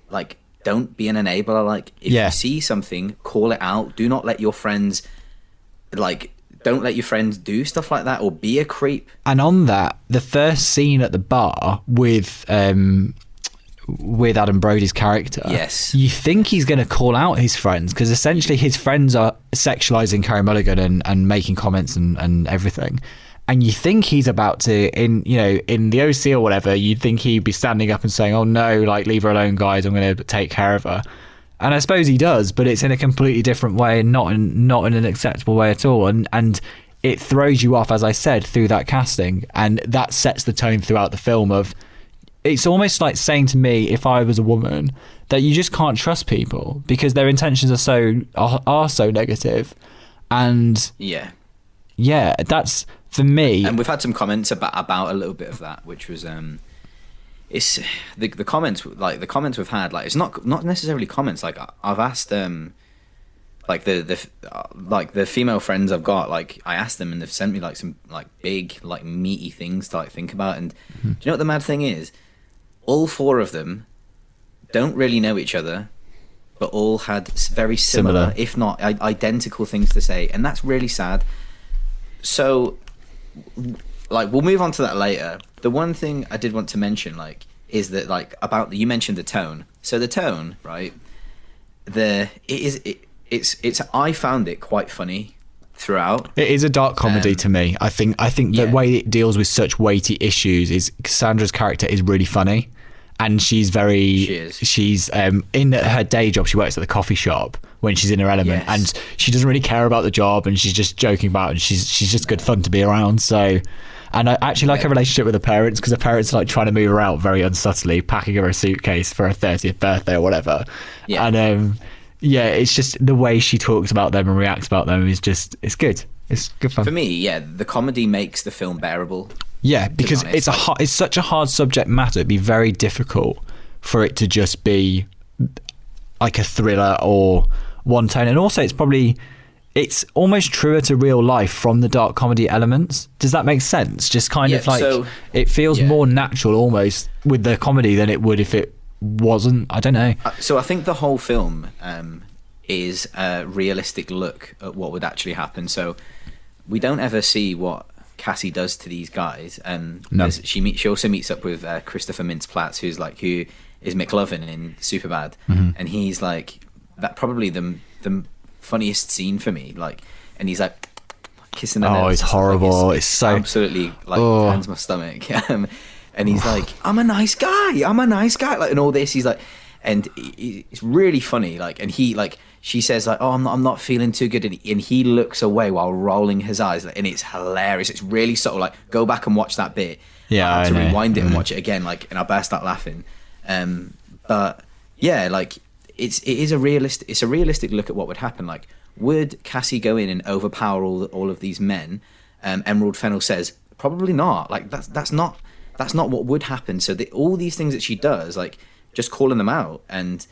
Like, don't be an enabler. Like, if you see something, call it out. Do not let your friends don't let your friends do stuff like that or be a creep. And on that, the first scene at the bar with Adam Brody's character, you think he's going to call out his friends, because essentially his friends are sexualizing Carey Mulligan and making comments and everything. And you think he's about to, in the OC or whatever, you'd think he'd be standing up and saying, "Oh no, like, leave her alone, guys, I'm going to take care of her." And I suppose he does, but it's in a completely different way and not in an acceptable way at all. And it throws you off, as I said, through that casting. And that sets the tone throughout the film of, it's almost like saying to me, if I was a woman, that you just can't trust people because their intentions are so negative. And yeah, that's, for me. And we've had some comments about a little bit of that, which was it's the comments, like the comments we've had, like it's not necessarily comments. Like I've asked like the female friends I've got, like I asked them and they've sent me like some like big like meaty things to like think about. And do you know what the mad thing is? All four of them don't really know each other, but all had very similar, if not identical things to say, and that's really sad. So like we'll move on to that later. The one thing I did want to mention, like, is that like about you mentioned the tone. So the tone, right? It's I found it quite funny throughout. It is a dark comedy to me. I think the way it deals with such weighty issues is Cassandra's character is really funny, and she's in her day job. She works at the coffee shop when she's in her element, and she doesn't really care about the job, and she's just joking about it, and she's just good fun to be around. So. And I actually like her relationship with her parents, because her parents are like trying to move her out very unsubtly, packing her a suitcase for her 30th birthday or whatever. Yeah. And it's just the way she talks about them and reacts about them is just, it's good. It's good fun. For me, the comedy makes the film bearable. Yeah, because it's such a hard subject matter. It'd be very difficult for it to just be like a thriller or one tone. And also it's almost truer to real life from the dark comedy elements. Does that make sense? Just kind of like, it feels more natural almost with the comedy than it would if it wasn't. I don't know. So I think the whole film is a realistic look at what would actually happen. So we don't ever see what Cassie does to these guys. No. She also meets up with Christopher Mintz-Plasse, who is McLovin in Superbad. And he's like, that probably the funniest scene for me, like, and he's like kissing her nose. It's horrible. It's so absolutely like turns my stomach. And he's like, I'm a nice guy, like, and all this. He's like, and it's really funny. Like, and he like, she says like, oh, I'm not feeling too good, and he looks away while rolling his eyes, and it's hilarious. It's really subtle. Like, go back and watch that bit, Yeah, I had to I know. rewind it and watch it again, like, and I burst out laughing. But yeah, like it's a realistic look at what would happen. Like, would Cassie go in and overpower all of these men? Emerald Fennell says probably not. Like that's not what would happen. So all these things that she does, like just calling them out, and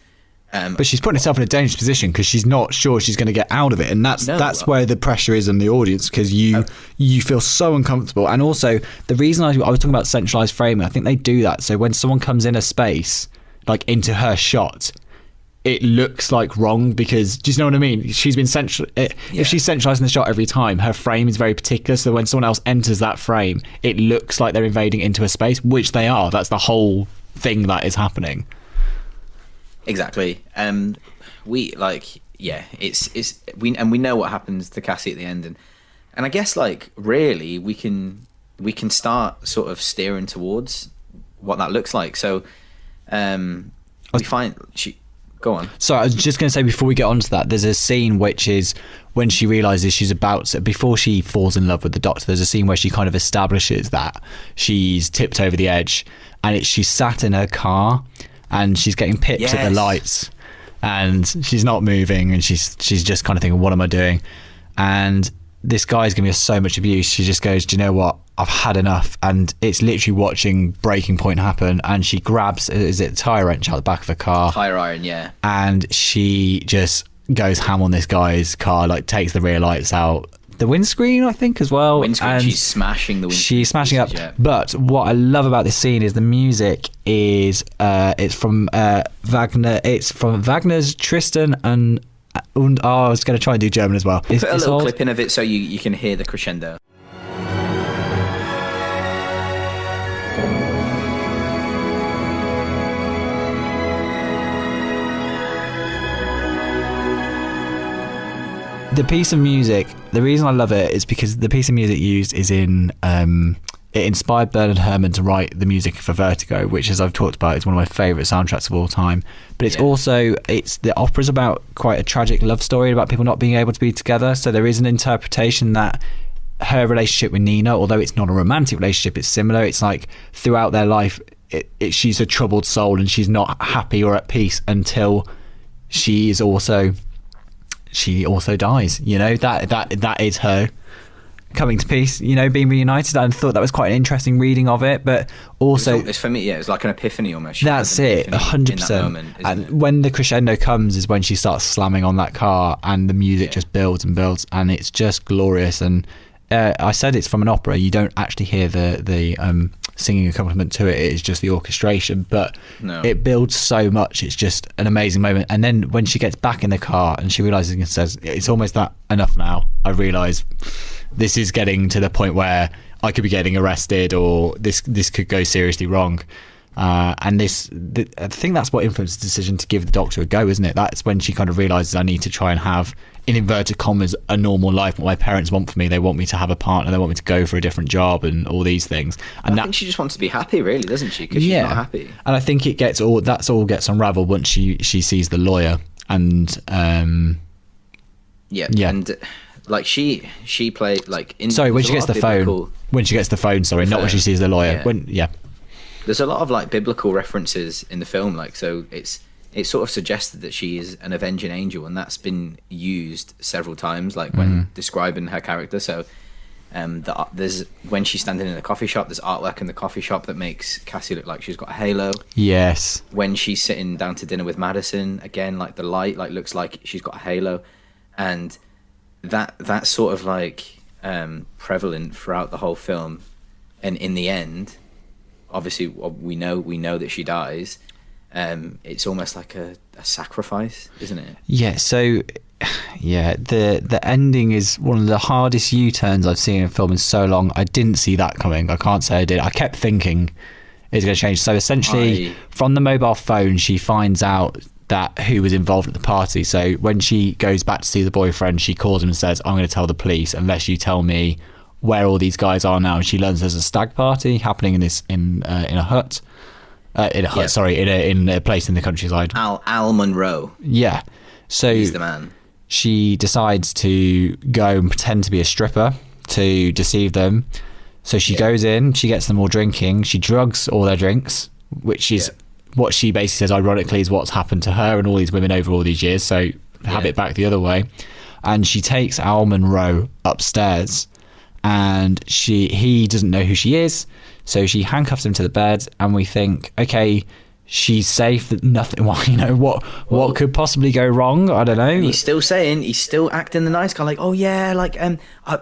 but she's putting herself in a dangerous position because she's not sure she's going to get out of it, and that's where the pressure is on the audience, because you feel so uncomfortable. And also the reason I was talking about centralized framing, I think they do that so when someone comes in a space, like into her shot, it looks like wrong, because do you know what I mean? She's been if she's centralizing the shot every time, her frame is very particular, so when someone else enters that frame, it looks like they're invading into a space, which they are. That's the whole thing that is happening. Exactly. We know what happens to Cassie at the end, and I guess like really we can start sort of steering towards what that looks like. So we find she. Go on. So I was just going to say, before we get on to that, there's a scene which is when she realises she's about to, before she falls in love with the doctor, there's a scene where she kind of establishes that she's tipped over the edge, and she's sat in her car and she's getting pipped at the lights, and she's not moving, and she's just kind of thinking, what am I doing? And this guy's giving her so much abuse. She just goes, do you know what? I've had enough. And it's literally watching breaking point happen, and she grabs, is it a tyre wrench out the back of the car? Tyre iron, yeah. And she just goes ham on this guy's car, like takes the rear lights out, the windscreen, I think, as well. Windscreen, and she's smashing the windscreen. She's smashing up. Yeah. But what I love about this scene is the music is, it's from Wagner. It's from Wagner's Tristan and I was going to try and do German as well. Put a little clip in of it so you can hear the crescendo. The piece of music, the reason I love it is because the piece of music used is in it inspired Bernard Herrmann to write the music for Vertigo, which, as I've talked about, is one of my favourite soundtracks of all time. But it's also, the opera's about quite a tragic love story about people not being able to be together. So there is an interpretation that her relationship with Nina, although it's not a romantic relationship, it's similar. It's like throughout their life, she's a troubled soul and she's not happy or at peace until she also dies. You know, that is her coming to peace, you know, being reunited. I thought that was quite an interesting reading of it, but also it's for me, it's like an epiphany almost. That's it, 100%. And when the crescendo comes is when she starts slamming on that car, and the music just builds and builds, and it's just glorious. And I said it's from an opera. You don't actually hear the singing accompaniment to it. It is just the orchestration, but it builds so much. It's just an amazing moment. And then when she gets back in the car and she realizes and says, it's almost that enough now. I realize this is getting to the point where I could be getting arrested, or this could go seriously wrong. And I think that's what influenced the decision to give the doctor a go, isn't it? That's when she kind of realizes, I need to try and have, in inverted commas, a normal life. What my parents want for me, they want me to have a partner, they want me to go for a different job and all these things. And I think she just wants to be happy, really, doesn't she? Because she's not happy. And I think that all gets unraveled once she sees the lawyer. And and like she played like in, sorry, when she gets the phone, not when she sees the lawyer. There's a lot of like biblical references in the film, like, so it's sort of suggested that she is an avenging angel, and that's been used several times, like when describing her character. So there's, when she's standing in a coffee shop, there's artwork in the coffee shop that makes Cassie look like she's got a halo. Yes. When she's sitting down to dinner with Madison, again, like the light like looks like she's got a halo, and that's sort of like prevalent throughout the whole film. And in the end, obviously we know that she dies. It's almost like a sacrifice, isn't it? Yeah. So the ending is one of the hardest U-turns I've seen in a film in so long. I didn't see that coming. I can't say I did. I kept thinking it's going to change. So essentially, from the mobile phone, she finds out that who was involved at the party. So when she goes back to see the boyfriend, she calls him and says, I'm going to tell the police unless you tell me where all these guys are now. And she learns there's a stag party happening in a hut. In a place in the countryside. Al Monroe. Yeah. So he's the man. She decides to go and pretend to be a stripper to deceive them. So she goes in, she gets them all drinking, she drugs all their drinks, which is what she basically says, ironically, is what's happened to her and all these women over all these years. So have it back the other way. And she takes Al Monroe upstairs, and he doesn't know who she is. So she handcuffs him to the bed, and we think, okay, she's safe. That nothing. What could possibly go wrong? I don't know. And he's still acting the nice guy, like, oh yeah, like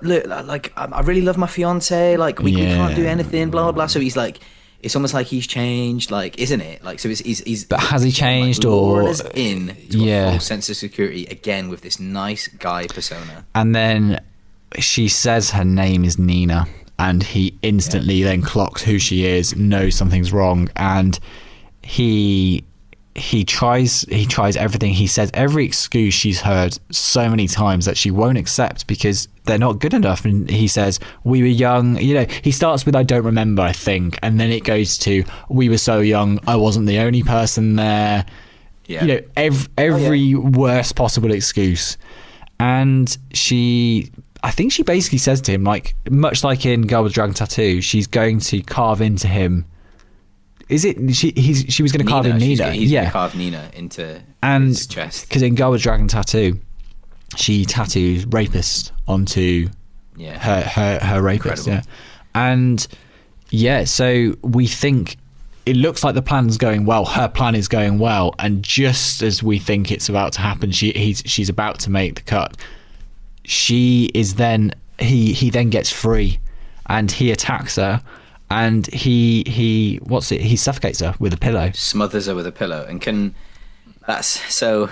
look, like I really love my fiance, like we can't do anything, blah blah blah. So he's like, it's almost like he's changed, like, isn't it? Like, so he's but has he changed, like, or us in to a full sense of security again with this nice guy persona? And then she says her name is Nina, and he instantly then clocks who she is, knows something's wrong, and he tries everything. He says every excuse she's heard so many times that she won't accept because they're not good enough. And he says, we were young, he starts with I don't remember, I think, and then it goes to we were so young, I wasn't the only person there. Every worst possible excuse. And I think she basically says to him, like, much like in Girl with Dragon Tattoo, she's going to carve into him. Is it? She was going to carve in Nina. He's going to carve Nina into his chest. Because in Girl with Dragon Tattoo, she tattoos rapist onto her rapist. Incredible. And so we think it looks like the plan's going well. Her plan is going well, and just as we think it's about to happen, she's about to make the cut. He then gets free, and he attacks her, and he suffocates her with a pillow, smothers her with a pillow, and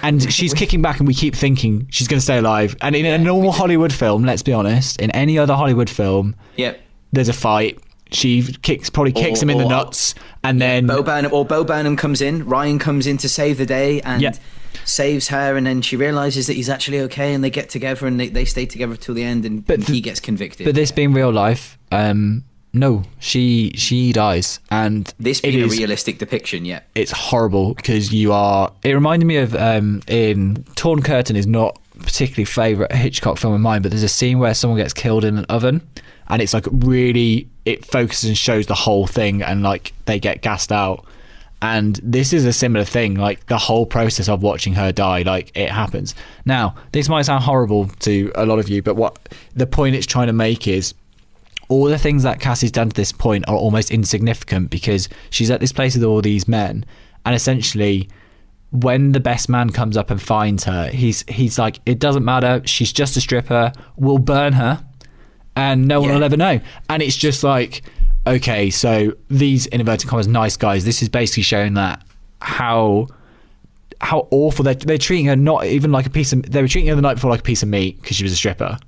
and she's kicking back, and we keep thinking she's going to stay alive. And in a normal Hollywood film, let's be honest, in any other Hollywood film, there's a fight. She probably kicks him in the nuts, and then Bo Burnham comes in. Ryan comes in to save the day and saves her, and then she realizes that he's actually okay, and they get together, and they stay together till the end, and he gets convicted. But this being real life, no, she dies, and this being a realistic depiction, it's horrible because it reminded me of in Torn Curtain is not particularly favourite Hitchcock film of mine, but there's a scene where someone gets killed in an oven, and it's like really, it focuses and shows the whole thing, and like they get gassed out. And this is a similar thing, like the whole process of watching her die, like it happens. Now, this might sound horrible to a lot of you, but what the point it's trying to make is all the things that Cassie's done to this point are almost insignificant because she's at this place with all these men, and essentially when the best man comes up and finds her, he's like, it doesn't matter, she's just a stripper, we'll burn her and no one will ever know. And it's just like, okay, so these, in inverted commas, nice guys, this is basically showing that how awful they're treating her, not even like a piece of, they were treating her the night before like a piece of meat because she was a stripper.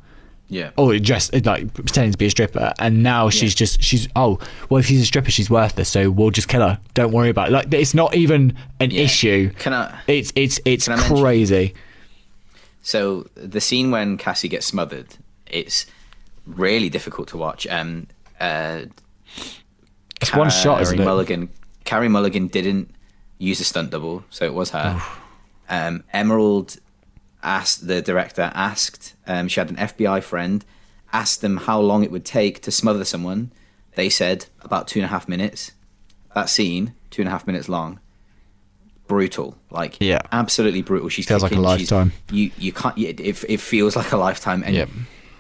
Or just like pretending to be a stripper, and now she's well, if she's a stripper, she's worthless, so we'll just kill her. Don't worry about it. Like, it's not even an issue. It's crazy. So the scene when Cassie gets smothered, it's really difficult to watch. It's one shot, isn't it? Carey Mulligan didn't use a stunt double, so it was her. Emerald the director asked, she had an FBI friend, asked them how long it would take to smother someone. They said about 2.5 minutes. That scene, 2.5 minutes long. Brutal, like absolutely brutal. She feels like a lifetime. You can't. It feels like a lifetime, and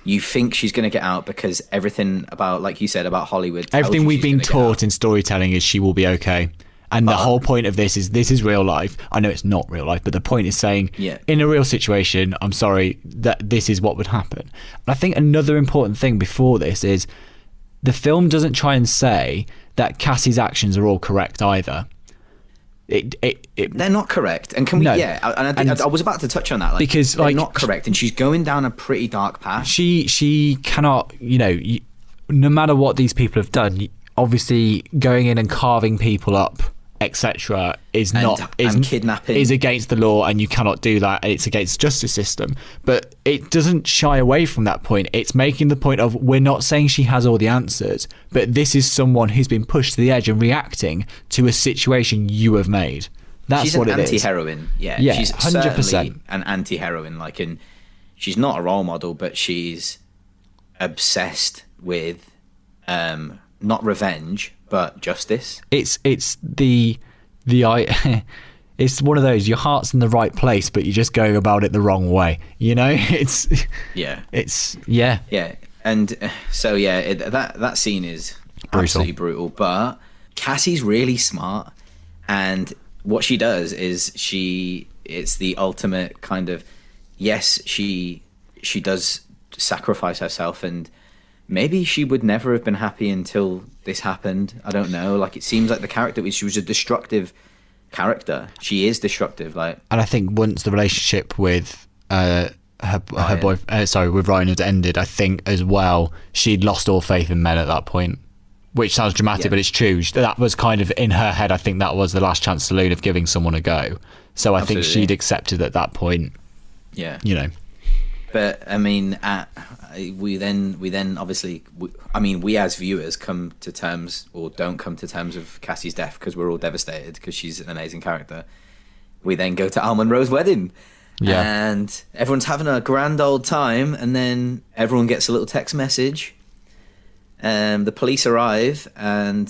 you think she's going to get out because everything about, like you said, about Hollywood. Everything we've been taught in storytelling is she will be okay. And the whole point of this is real life. I know it's not real life, but the point is saying, in a real situation, I'm sorry, that this is what would happen. And I think another important thing before this is the film doesn't try and say that Cassie's actions are all correct either. They're not correct. And can we? No. I was about to touch on that. Like, because they're not correct, and she's going down a pretty dark path. She cannot, no matter what these people have done, obviously going in and carving people up, etc., is kidnapping is against the law, and you cannot do that. It's against the justice system. But it doesn't shy away from that point. It's making the point of, we're not saying she has all the answers, but this is someone who's been pushed to the edge and reacting to a situation you have made. That's what it is. She's an anti-heroine. Yeah, she's 100% certainly an anti-heroine. Like, and she's not a role model, but she's obsessed with not revenge, but justice. It's it's one of those, your heart's in the right place, but you're just going about it the wrong way. It's yeah. And so that scene is absolutely brutal. But Cassie's really smart, and what she does is it's the ultimate kind of, yes, she does sacrifice herself, and maybe she would never have been happy until this happened. I don't know. Like, it seems like the character, she was a destructive character. She is destructive. Like, and I think once the relationship with her boyfriend, with Ryan had ended, I think as well, she'd lost all faith in men at that point. Which sounds dramatic, but it's true. That was kind of in her head. I think that was the last chance saloon of giving someone a go. So I think she'd accepted at that point. Yeah. But I mean, we then obviously, we as viewers come to terms, or don't come to terms, with Cassie's death, because we're all devastated because she's an amazing character. We then go to Al Monroe's wedding. Yeah. And everyone's having a grand old time, and then everyone gets a little text message. The police arrive, and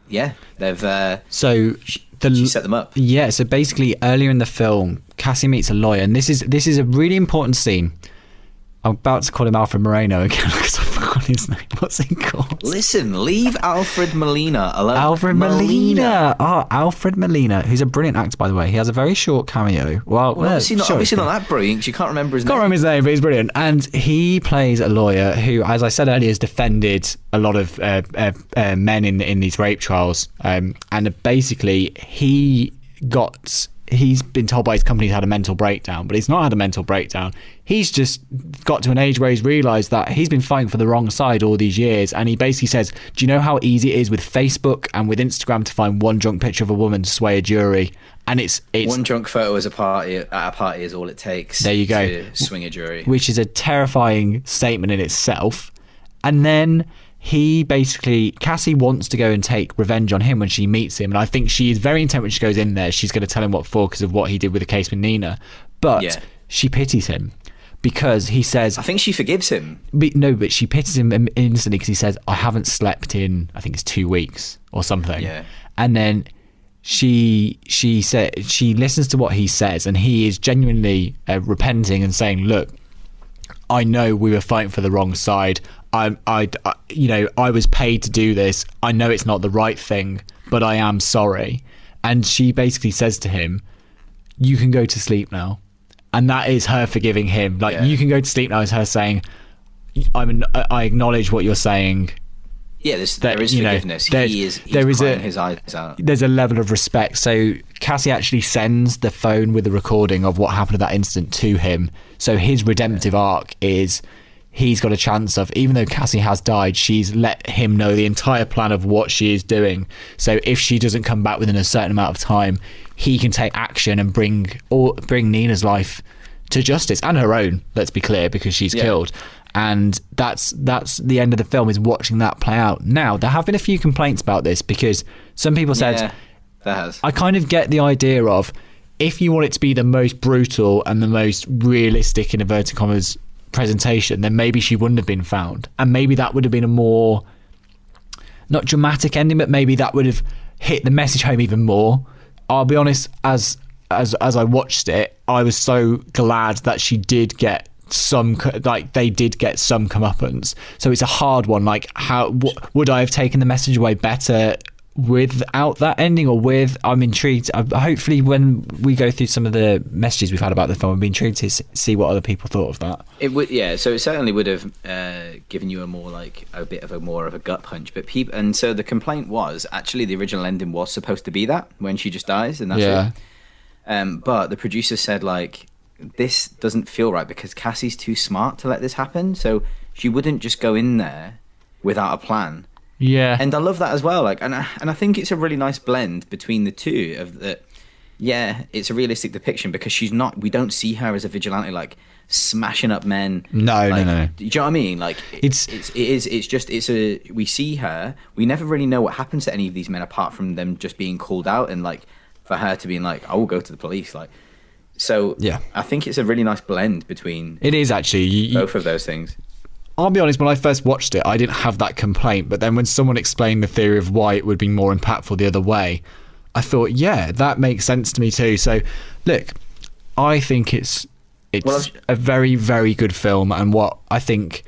they've she set them up. Yeah, so basically earlier in the film, Cassie meets a lawyer, and this is a really important scene. I'm about to call him Alfred Moreno again because I forgot his name. What's he called? Listen, leave Alfred Molina alone. Alfred Molina. Oh, Alfred Molina, who's a brilliant actor, by the way. He has a very short cameo. Well, obviously not that brilliant. You can't remember his name. Can't remember his name, but he's brilliant. And he plays a lawyer who, as I said earlier, has defended a lot of men in these rape trials. And basically, he's been told by his company he's had a mental breakdown, but he's not had a mental breakdown. He's just got to an age where he's realised that he's been fighting for the wrong side all these years, and he basically says, do you know how easy it is with Facebook and with Instagram to find one drunk picture of a woman to sway a jury? And it's one drunk photo at a party is all it takes. There you go. To swing a jury. Which is a terrifying statement in itself. And then Cassie wants to go and take revenge on him when she meets him, and I think she is very intent when she goes in there. She's going to tell him what for because of what he did with the case with Nina, but she pities him because he says, I think she forgives him. But she pities him instantly because he says, I haven't slept in, I think it's 2 weeks or something. Yeah. And then she listens to what he says, and he is genuinely repenting and saying, look, I know we were fighting for the wrong side. I was paid to do this. I know it's not the right thing, but I am sorry. And she basically says to him, you can go to sleep now. And that is her forgiving him. You can go to sleep now is her saying, I acknowledge what you're saying. Yeah, there is forgiveness. He's crying his eyes out. There's a level of respect. So Cassie actually sends the phone with the recording of what happened at that incident to him. So his redemptive arc is he's got a chance of, even though Cassie has died, she's let him know the entire plan of what she is doing. So if she doesn't come back within a certain amount of time, he can take action and bring Nina's life to justice, and her own, let's be clear, because she's killed. And that's the end of the film, is watching that play out. Now, there have been a few complaints about this because some people said, I kind of get the idea of, if you want it to be the most brutal and the most realistic, in inverted commas, presentation, then maybe she wouldn't have been found, and maybe that would have been a more, not dramatic ending, but maybe that would have hit the message home even more. I'll be honest, as I watched it, I was so glad that she did get they did get some comeuppance. So it's a hard one. Like, how would I have taken the message away better without that ending, or with? I'm intrigued. Hopefully when we go through some of the messages we've had about the film, I'd be intrigued to see what other people thought of that. It would, so it certainly would have given you a bit of a gut punch. But and so the complaint was, actually the original ending was supposed to be that, when she just dies, and that's it. But the producer said, like, this doesn't feel right because Cassie's too smart to let this happen, so she wouldn't just go in there without a plan. Yeah. And I love that as well. Like, and I think it's a really nice blend between the two of that. Yeah, it's a realistic depiction because we don't see her as a vigilante, like smashing up men. No. Do you know what I mean? Like, we see her. We never really know what happens to any of these men apart from them just being called out, and like for her to be like, I will go to the police. Like, so yeah, I think it's a really nice blend between. It is actually both of those things. I'll be honest, when I first watched it, I didn't have that complaint. But then when someone explained the theory of why it would be more impactful the other way, I thought, yeah, that makes sense to me too. So, look, I think it's a very, very good film. And what I think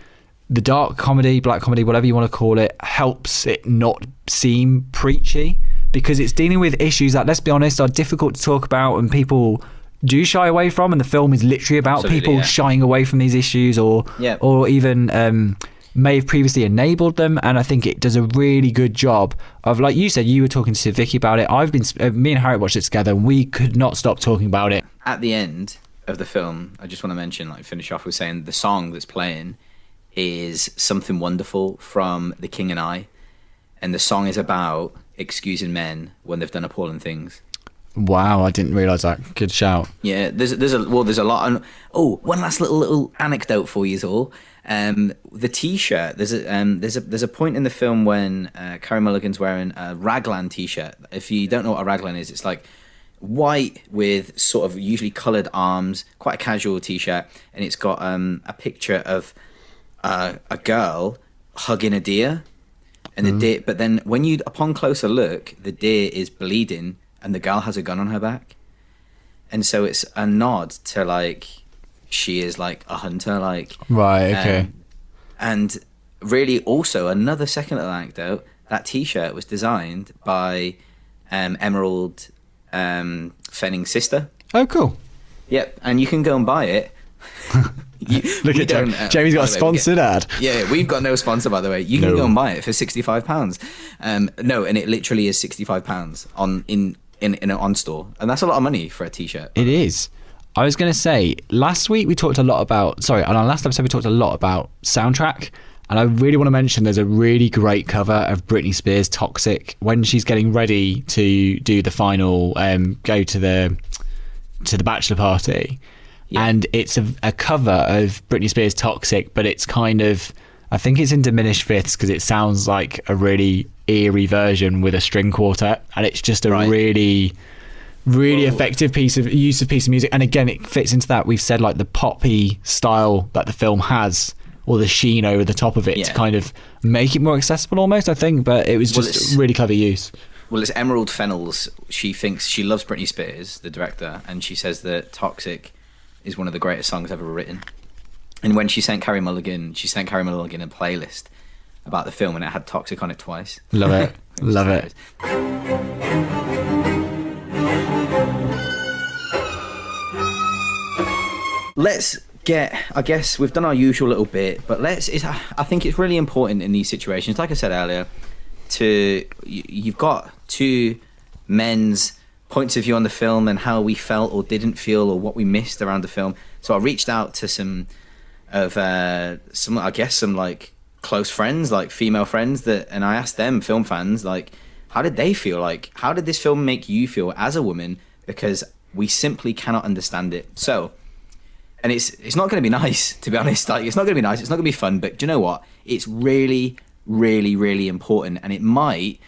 the dark comedy, black comedy, whatever you want to call it, helps it not seem preachy, because it's dealing with issues that, let's be honest, are difficult to talk about and people do shy away from, and the film is literally about people shying away from these issues or even may have previously enabled them. And I think it does a really good job of, like you said, you were talking to Vicky about it, me and Harriet watched it together and we could not stop talking about it. At the end of the film, I just want to mention, finish off with saying the song that's playing is Something Wonderful from The King and I, and the song is about excusing men when they've done appalling things. Wow, I didn't realise that. Good shout. Yeah, there's a lot. And one last little anecdote for you all. The T-shirt. There's a point in the film when Carey Mulligan's wearing a raglan T-shirt. If you don't know what a raglan is, it's like white with sort of usually coloured arms, quite a casual T-shirt, and it's got a picture of a girl hugging a deer, and the deer. But then upon closer look, the deer is bleeding. And the girl has a gun on her back. And so it's a nod to, she is, a hunter, Right, okay. And really also, another second little anecdote, that T-shirt was designed by Emerald Fennell's sister. Oh, cool. Yep, and you can go and buy it. Look at Jamie's got a sponsored ad. Yeah, we've got no sponsor, by the way. You can go and buy it for £65. And it literally is £65 in an on store, and that's a lot of money for a T-shirt. It is. I was going to say, last week we talked a lot about, on our last episode we talked a lot about soundtrack, and I really want to mention there's a really great cover of Britney Spears' Toxic when she's getting ready to do the final go to the bachelor party. Yeah. And it's a cover of Britney Spears' Toxic, but it's kind of, I think it's in diminished fifths because it sounds like a really eerie version with a string quartet, and it's just a really effective piece of music. And again, it fits into that we've said, the poppy style that the film has, or the sheen over the top of it to kind of make it more accessible almost, I think. But it was just really clever use. Well, it's Emerald Fennell's. She loves Britney Spears, the director, and she says that Toxic is one of the greatest songs ever written. And when she sent Carey Mulligan a playlist about the film, and it had Toxic on it twice. Love it. Love it. Let's get, I guess we've done our usual little bit, but I think it's really important in these situations, like I said earlier, you've got two men's points of view on the film and how we felt or didn't feel or what we missed around the film. So I reached out to some close friends, female friends, and I asked them, film fans, how did they feel? How did this film make you feel as a woman? Because we simply cannot understand it. So, and it's not going to be nice, to be honest. It's not going to be nice. It's not going to be fun. But do you know what? It's really, really, really important, and it might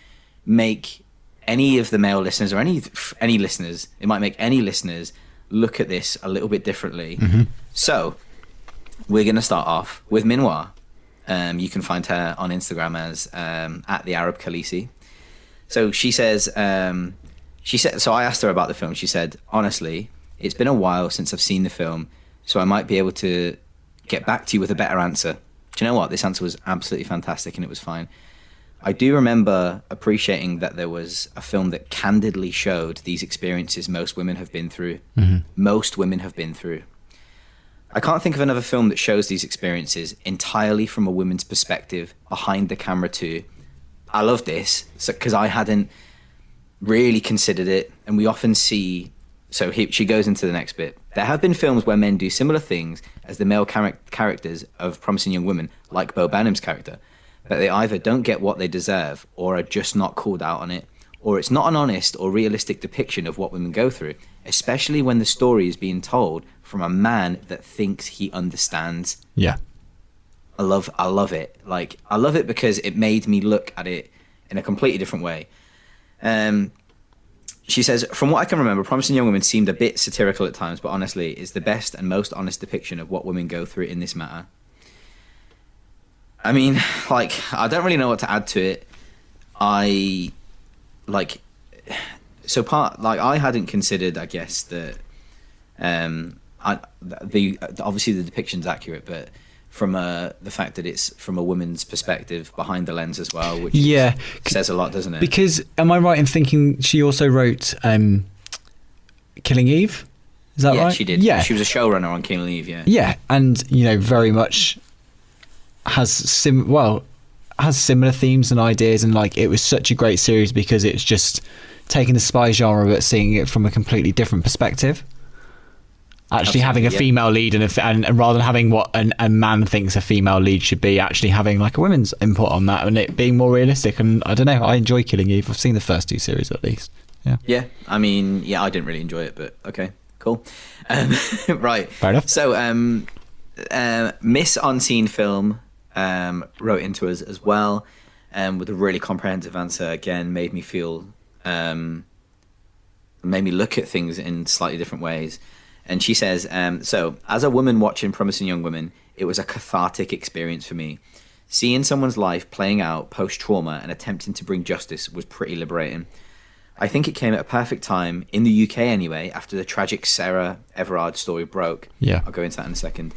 make any of the male listeners or any listeners, it might make any listeners look at this a little bit differently. Mm-hmm. So we're going to start off with Minwa. You can find her on Instagram as at the Arab Khaleesi. So she says, so I asked her about the film. She said, honestly, it's been a while since I've seen the film, so I might be able to get back to you with a better answer. Do you know what? This answer was absolutely fantastic, and it was fine. I do remember appreciating that there was a film that candidly showed these experiences most women have been through. Mm-hmm. Most women have been through. I can't think of another film that shows these experiences entirely from a woman's perspective, behind the camera too. I love this because I hadn't really considered it, and we often see... So she goes into the next bit. There have been films where men do similar things as the male characters of Promising Young Women, like Bo Burnham's character, but they either don't get what they deserve or are just not called out on it, or it's not an honest or realistic depiction of what women go through, especially when the story is being told from a man that thinks he understands. Yeah. I love it. I love it because it made me look at it in a completely different way. She says, from what I can remember, Promising Young Women seemed a bit satirical at times, but honestly, is the best and most honest depiction of what women go through in this matter. I mean, like, I don't really know what to add to it. I like I hadn't considered, I guess, that obviously the depiction's accurate, but from the fact that it's from a woman's perspective behind the lens as well, which says a lot, doesn't it? Because am I right in thinking she also wrote Killing Eve? Is that right? Yeah, she did. Yeah, she was a showrunner on Killing Eve. Yeah, and very much has similar themes and ideas, and like it was such a great series because it's just taking the spy genre but seeing it from a completely different perspective. Actually having a female lead and rather than having what a man thinks a female lead should be, actually having like a women's input on that and it being more realistic. And I don't know, I enjoy Killing Eve. I've seen the first 2 series at least. Yeah. I mean, I didn't really enjoy it, but okay, cool. Right. Fair enough. So, Miss Unseen Film wrote into us as well, with a really comprehensive answer. Again, made me look at things in slightly different ways. And she says, so as a woman watching Promising Young Women, it was a cathartic experience for me. Seeing someone's life playing out post-trauma and attempting to bring justice was pretty liberating. I think it came at a perfect time, in the UK anyway, after the tragic Sarah Everard story broke. Yeah. I'll go into that in a second.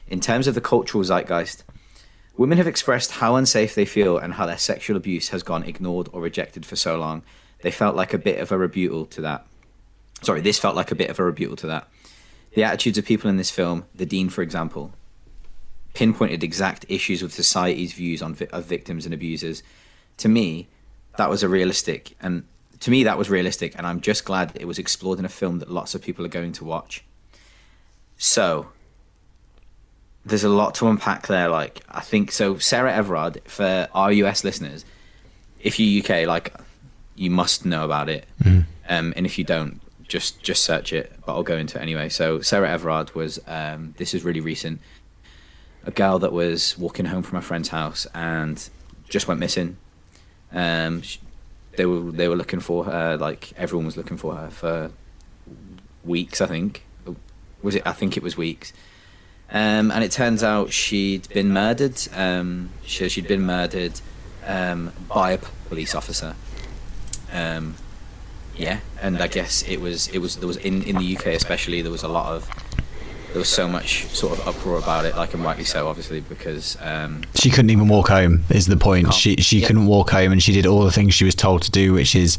In terms of the cultural zeitgeist, women have expressed how unsafe they feel and how their sexual abuse has gone ignored or rejected for so long. This felt like a bit of a rebuttal to that. The attitudes of people in this film, the Dean, for example, pinpointed exact issues with society's views of victims and abusers. To me, that was realistic, and I'm just glad it was explored in a film that lots of people are going to watch. So, there's a lot to unpack there. Like, I think so. Sarah Everard, for our US listeners, if you're UK, like, you must know about it, and if you don't, just search it, but I'll go into it anyway. So Sarah Everard was, this is really recent, a girl that was walking home from a friend's house and just went missing. They were looking for her, like everyone was looking for her for weeks, I think. I think it was weeks. And it turns out she'd been murdered. She'd been murdered by a police officer. Yeah, and I guess there was in the UK especially, there was so much sort of uproar about it, like, and rightly so, obviously, because she couldn't even walk home is the point. She couldn't walk home, and she did all the things she was told to do, which is,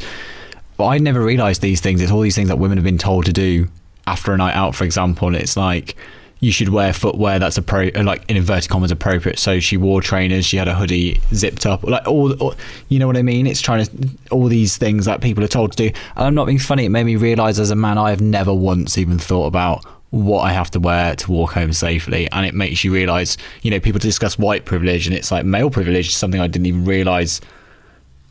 well, I never realised these things. It's all these things that women have been told to do after a night out, for example, and it's like, you should wear footwear that's like in inverted commas appropriate. So she wore trainers, she had a hoodie zipped up, like all you know what I mean? It's trying to, all these things that people are told to do. And I'm not being funny, it made me realise as a man, I have never once even thought about what I have to wear to walk home safely. And it makes you realise, people discuss white privilege, and it's like male privilege is something I didn't even realise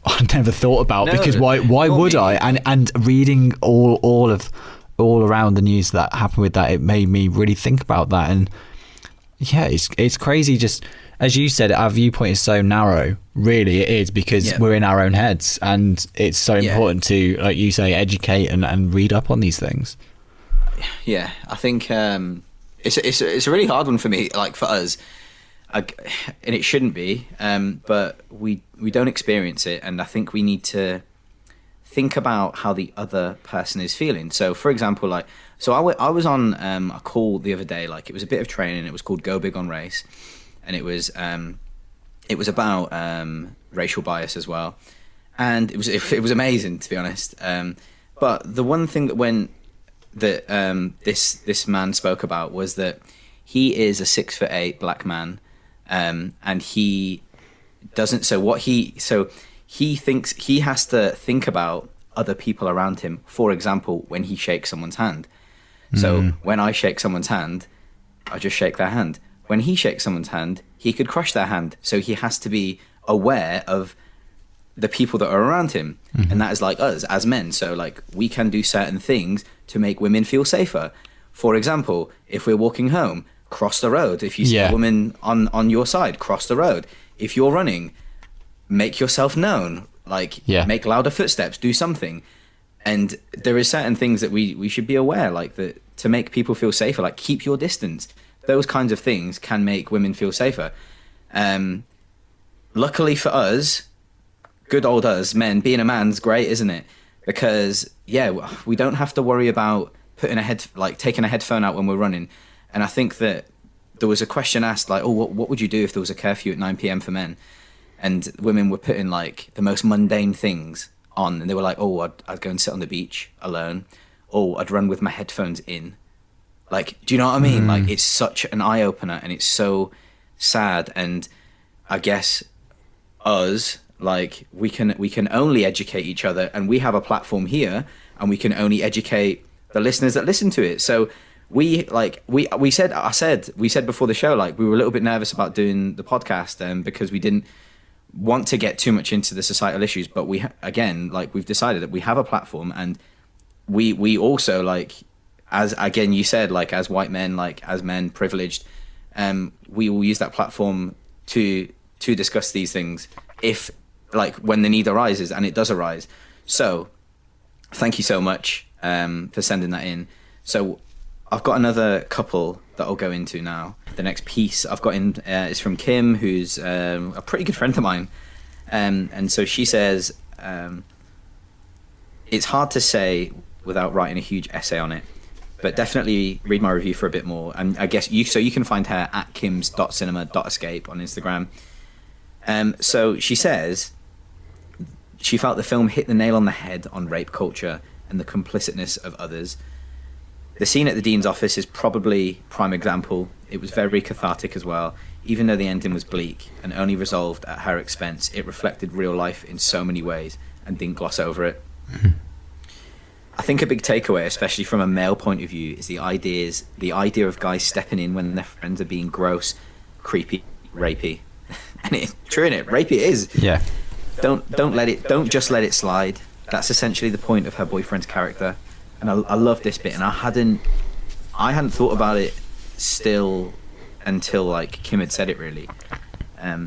I never thought about. No, because why would I? And reading all around the news that happened with that, it made me really think about that. And yeah, it's crazy. Just as you said, our viewpoint is so narrow. Really, it is, because we're in our own heads, and it's so important to, like you say, educate and read up on these things. Yeah, I think it's a really hard one for me, like for us, and it shouldn't be, but we don't experience it, and I think we need to think about how the other person is feeling. So, for example, I was on a call the other day. Like, it was a bit of training. It was called Go Big on Race, and it was about racial bias as well, and it was amazing, to be honest. But the one thing that this man spoke about was that he is a 6'8" black man, and he doesn't. He thinks he has to think about other people around him. For example, when he shakes someone's hand. So when I shake someone's hand, I just shake their hand. When he shakes someone's hand, he could crush their hand. So he has to be aware of the people that are around him. And that is like us as men. So like, we can do certain things to make women feel safer. For example, if we're walking home, cross the road. If you see a woman on your side, cross the road. If you're running, make yourself known, make louder footsteps, do something. And there is certain things that we should be aware, like that, to make people feel safer, like keep your distance. Those kinds of things can make women feel safer. luckily for us, good old us, men, being a man's great, isn't it? Because, yeah, we don't have to worry about taking a headphone out when we're running. And I think that there was a question asked, like, oh, what would you do if there was a curfew at 9 p.m. for men? And women were putting, like, the most mundane things on. And they were like, oh, I'd go and sit on the beach alone. Oh, I'd run with my headphones in. Like, do you know what I mean? Like, it's such an eye-opener, and it's so sad. And I guess us, like, we can only educate each other, and we have a platform here, and we can only educate the listeners that listen to it. So we said before the show, like, we were a little bit nervous about doing the podcast, because we didn't want to get too much into the societal issues. But we've decided that we have a platform, and we also, like, as again you said, like, as white men, like, as men privileged, we will use that platform to discuss these things if, like, when the need arises, and it does arise. So thank you so much for sending that in. So I've got another couple that I'll go into now. The next piece I've got in is from Kim, who's a pretty good friend of mine, and so she says, it's hard to say without writing a huge essay on it, but definitely read my review for a bit more. And I guess you can find her at kims.cinema.escape on Instagram. So she says she felt the film hit the nail on the head on rape culture and the complicitness of others. The scene at the dean's office is probably prime example. It was very cathartic as well. Even though the ending was bleak and only resolved at her expense, it reflected real life in so many ways and didn't gloss over it. I think a big takeaway, especially from a male point of view, is the idea of guys stepping in when their friends are being gross, creepy, rapey. And it's true, innit? Rapey it is. Yeah. Don't just let it slide. That's essentially the point of her boyfriend's character. And I love this bit, and I hadn't thought about it still until, like, Kim had said it, really.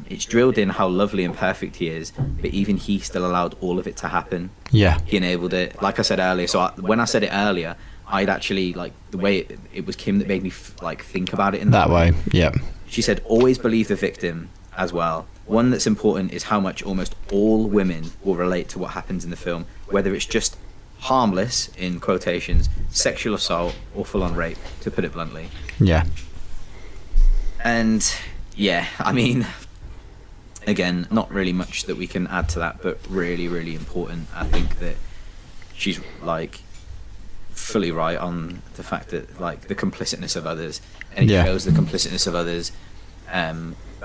It's drilled in how lovely and perfect he is, but even he still allowed all of it to happen. Yeah. He enabled it, like I said earlier. So when I said it earlier, I'd actually, like, the way it was Kim that made me think about it in that way. Yeah. She said, always believe the victim as well. One that's important is how much almost all women will relate to what happens in the film, whether it's just harmless, in quotations, sexual assault or full-on rape, to put it bluntly. Yeah. And yeah, I mean, again, not really much that we can add to that, but really, really important. I think that she's, like, fully right on the fact that, like, the complicitness of others, and it shows the complicitness of others,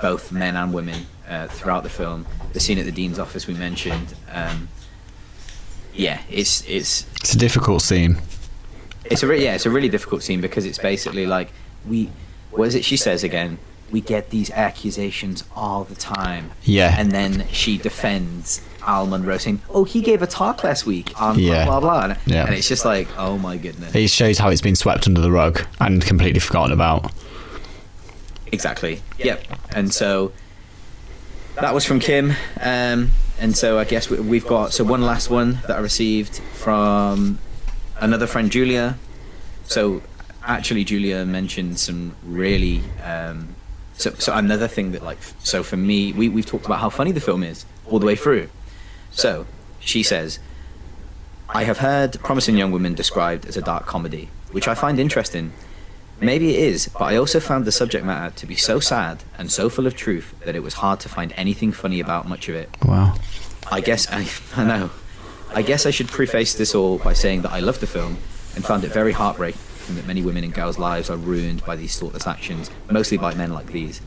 both men and women, throughout the film. The scene at the dean's office we mentioned, it's a difficult scene. It's a really difficult scene, because it's basically like, what is it she says again? We get these accusations all the time. Yeah. And then she defends Al Munro, saying, oh, he gave a talk last week on blah, blah, blah. Yeah. And it's just like, oh my goodness. It shows how it's been swept under the rug and completely forgotten about. Exactly. Yep. And so that was from Kim. And so I guess we've got one last one that I received from another friend, Julia. So actually, Julia mentioned some really so another thing that, like, so for me, we've talked about how funny the film is all the way through. So she says, I have heard Promising Young Women described as a dark comedy, which I find interesting. Maybe it is, but I also found the subject matter to be so sad and so full of truth that it was hard to find anything funny about much of it. Wow. I guess I know. I guess I should preface this all by saying that I loved the film and found it very heartbreaking that many women and girls' lives are ruined by these thoughtless actions, mostly by men like these.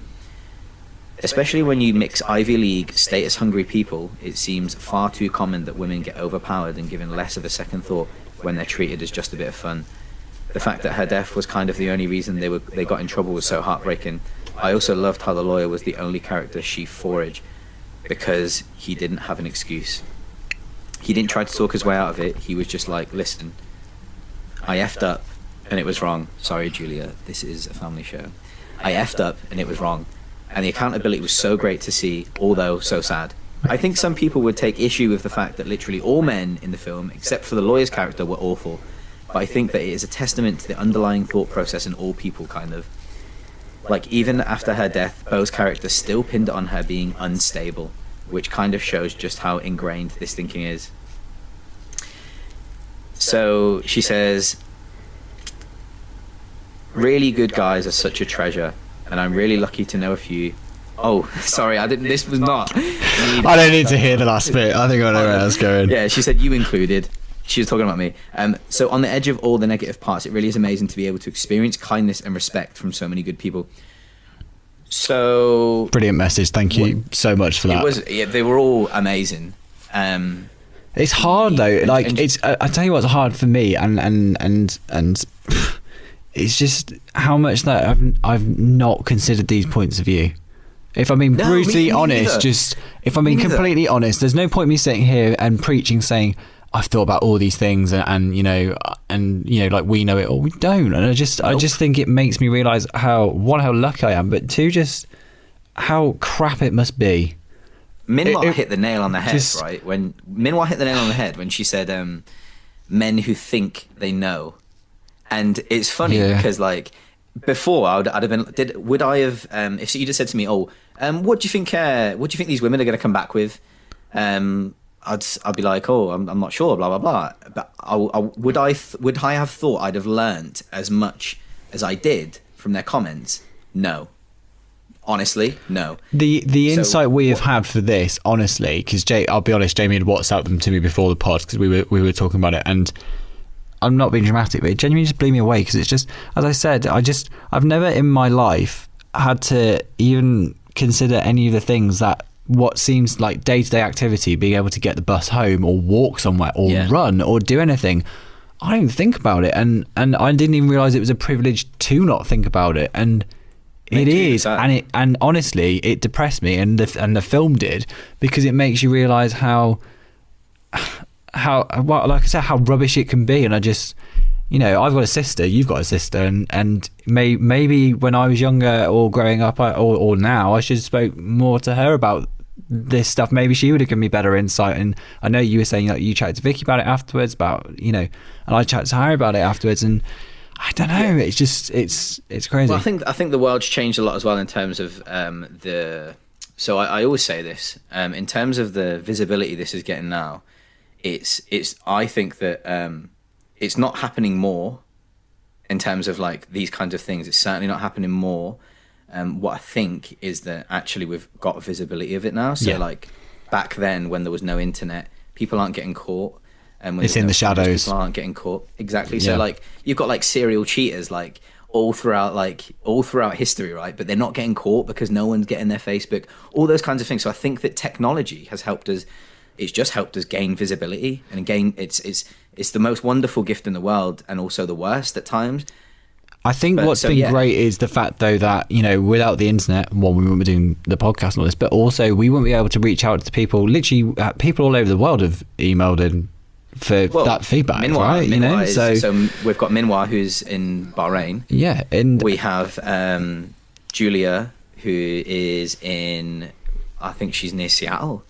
Especially when you mix Ivy League, status-hungry people, it seems far too common that women get overpowered and given less of a second thought when they're treated as just a bit of fun. The fact that her death was kind of the only reason they got in trouble was so heartbreaking. I also loved how the lawyer was the only character she foraged, because he didn't have an excuse. He didn't try to talk his way out of it. He was just like, listen, I effed up and it was wrong. Sorry, Julia, this is a family show. I effed up and it was wrong. And the accountability was so great to see, although so sad. I think some people would take issue with the fact that literally all men in the film, except for the lawyer's character, were awful. But I think that it is a testament to the underlying thought process in all people, kind of. Like, even after her death, Bo's character still pinned it on her being unstable, which kind of shows just how ingrained this thinking is. So she says, really good guys are such a treasure, and I'm really lucky to know a few. Oh, sorry, I didn't. This was not. I don't need to hear the last bit. I think I know where that's going. Yeah, she said you included. She was talking about me. So on the edge of all the negative parts, it really is amazing to be able to experience kindness and respect from so many good people. So brilliant message. Thank you so much for that. It was. Yeah, they were all amazing. It's hard though. Like it's. I tell you what's hard for me, and it's just how much that I've not considered these points of view. If I'm being brutally honest, if I'm being completely honest, there's no point me sitting here and preaching saying I've thought about all these things and you know like we know it or we don't. And I just think it makes me realise how lucky I am, but two, just how crap it must be. Minwa hit the nail on the head, right? When Minwa hit the nail on the head when she said men who think they know. And it's funny because like before I'd have been would I have if you just said to me, what do you think these women are going to come back with, I'd be like, I'm not sure, blah blah blah. But would I have thought I'd have learnt as much as I did from their comments? No, honestly, no. The insight we have had for this, honestly, because I'll be honest, Jamie had WhatsApped them to me before the pod because we were talking about it, and I'm not being dramatic, but it genuinely just blew me away because it's just, as I said, I've never in my life had to even consider any of the things that what seems like day-to-day activity, being able to get the bus home or walk somewhere or run or do anything. I don't even think about it, and I didn't even realise it was a privilege to not think about it, and it is, and honestly, it depressed me, and the film did, because it makes you realise how like I said, how rubbish it can be. And I just, I've got a sister, you've got a sister, and maybe when I was younger or growing up or now, I should have spoke more to her about this stuff. Maybe she would have given me better insight. And I know you were saying that you chatted to Vicky about it afterwards, and I chatted to her about it afterwards, and I don't know, it's just it's crazy. Well, I think the world's changed a lot as well in terms of so I always say this, in terms of the visibility this is getting now. I think that it's not happening more in terms of like these kinds of things. It's certainly not happening more. What I think is that actually we've got visibility of it now. So like back then when there was no internet, people aren't getting caught. And it's in the shadows. People aren't getting caught. Exactly. So like you've got like serial cheaters like all throughout history, right? But they're not getting caught because no one's getting their Facebook. All those kinds of things. So I think that technology has helped us. It's just helped us gain visibility, and again, it's the most wonderful gift in the world, and also the worst at times. I think what's been great is the fact, though, that without the internet, we wouldn't be doing the podcast and all this, but also we wouldn't be able to reach out to people. Literally, people all over the world have emailed in for that feedback, right? So we've got Minwa, who's in Bahrain. Yeah, and we have Julia, who is in, I think she's near Seattle.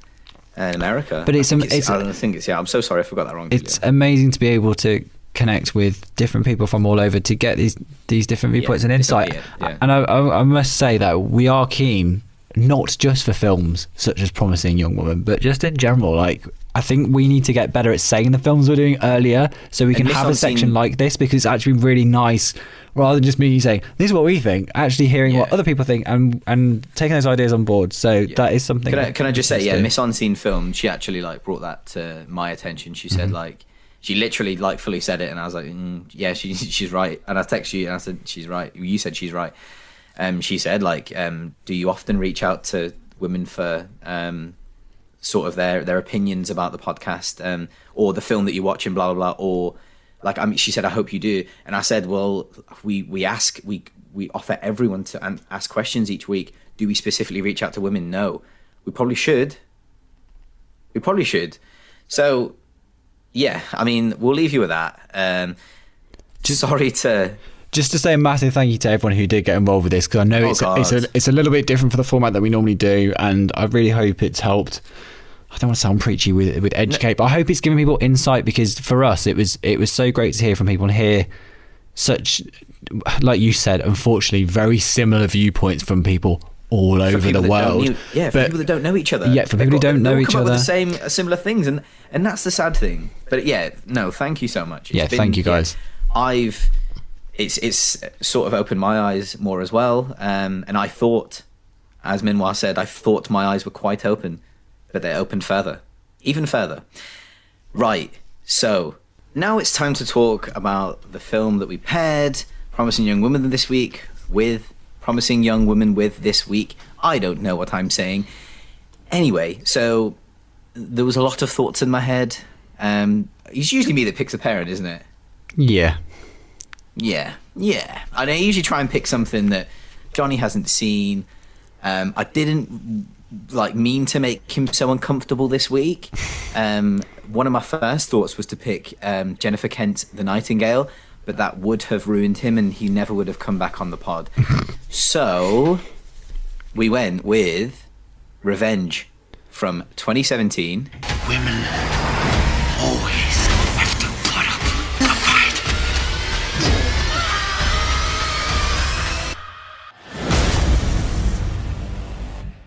In America, but I think it's I'm so sorry, I forgot that wrong. It's amazing to be able to connect with different people from all over to get these different viewpoints and insight. And I must say that we are keen, not just for films such as Promising Young Woman, but just in general. Like, I think we need to get better at saying the films we're doing earlier, so we can have a section like this, because it's actually really nice, rather than just me saying this is what we think, actually hearing what other people think and taking those ideas on board. So that is something. Can I just say, Miss Unseen Film, she actually like brought that to my attention. She said like, she literally like fully said it, and I was like, she's right. And I texted you and I said she's right. You said she's right. She said like, do you often reach out to women for sort of their opinions about the podcast, or the film that you watch and blah blah blah, or like, she said, I hope you do. And I said, well, we offer everyone to ask questions each week. Do we specifically reach out to women? No. We probably should. So, yeah, I mean, we'll leave you with that. Just to say a massive thank you to everyone who did get involved with this, because I know it's a little bit different for the format that we normally do, and I really hope it's helped. I don't want to sound preachy with educate, but I hope it's given people insight, because for us it was so great to hear from people and hear such like you said, unfortunately, very similar viewpoints from people all over the world. For people that don't know each other. Yeah, for people who don't know each other. The same, similar things, and that's the sad thing. But yeah, no, thank you so much. Thank you guys. It's sort of opened my eyes more as well. And I thought, as Minwar said, I thought my eyes were quite open, but they opened further, even further. Right, so now it's time to talk about the film that we paired Promising Young Woman this week with Promising Young Woman with this week. I don't know what I'm saying. Anyway, so there was a lot of thoughts in my head. It's usually me that picks a parent, isn't it? Yeah. I usually try and pick something that Johnny hasn't seen. I didn't mean to make him so uncomfortable this week. One of my first thoughts was to pick Jennifer Kent, the Nightingale, but that would have ruined him and he never would have come back on the pod. So we went with Revenge from 2017. Women always have to put up a fight.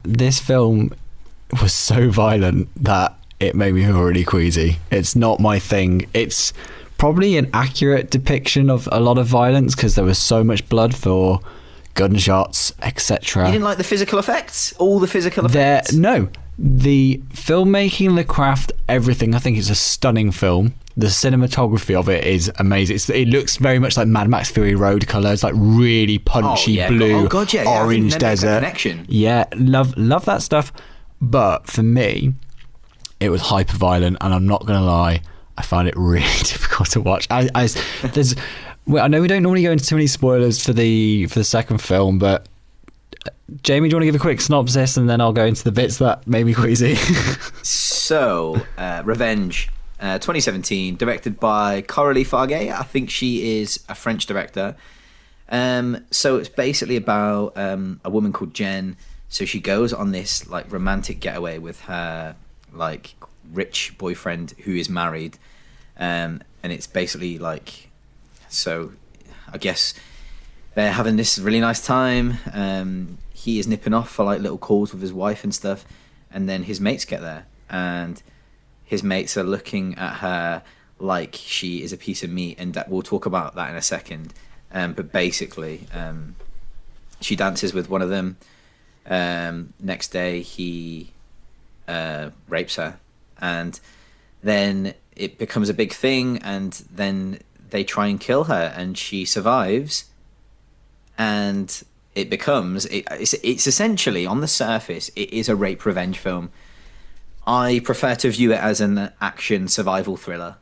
This film was so violent that it made me already queasy. It's not my thing. It's probably an accurate depiction of a lot of violence because there was so much blood for gunshots, etc. You didn't like the physical effects? All the physical effects? No. The filmmaking, the craft, everything. I think it's a stunning film. The cinematography of it is amazing. It looks very much like Mad Max Fury Road colours, like really punchy blue, orange desert. Connection. Yeah, love that stuff. But for me, it was hyper violent, and I'm not gonna lie, I found it really difficult to watch. I know we don't normally go into too many spoilers for the second film, but Jamie, do you want to give a quick synopsis, and then I'll go into the bits that made me queasy? So, Revenge, 2017, directed by Coralie Farguet. I think she is a French director. So it's basically about a woman called Jen. So she goes on this romantic getaway with her rich boyfriend who is married, and it's basically so I guess they're having this really nice time. He is nipping off for little calls with his wife and stuff, and then his mates get there, and his mates are looking at her like she is a piece of meat, and we'll talk about that in a second. But basically, she dances with one of them. Next day, he rapes her, and then it becomes a big thing, and then they try and kill her, and she survives, and it becomes it's essentially, on the surface, it is a rape revenge film. I prefer to view it as an action survival thriller.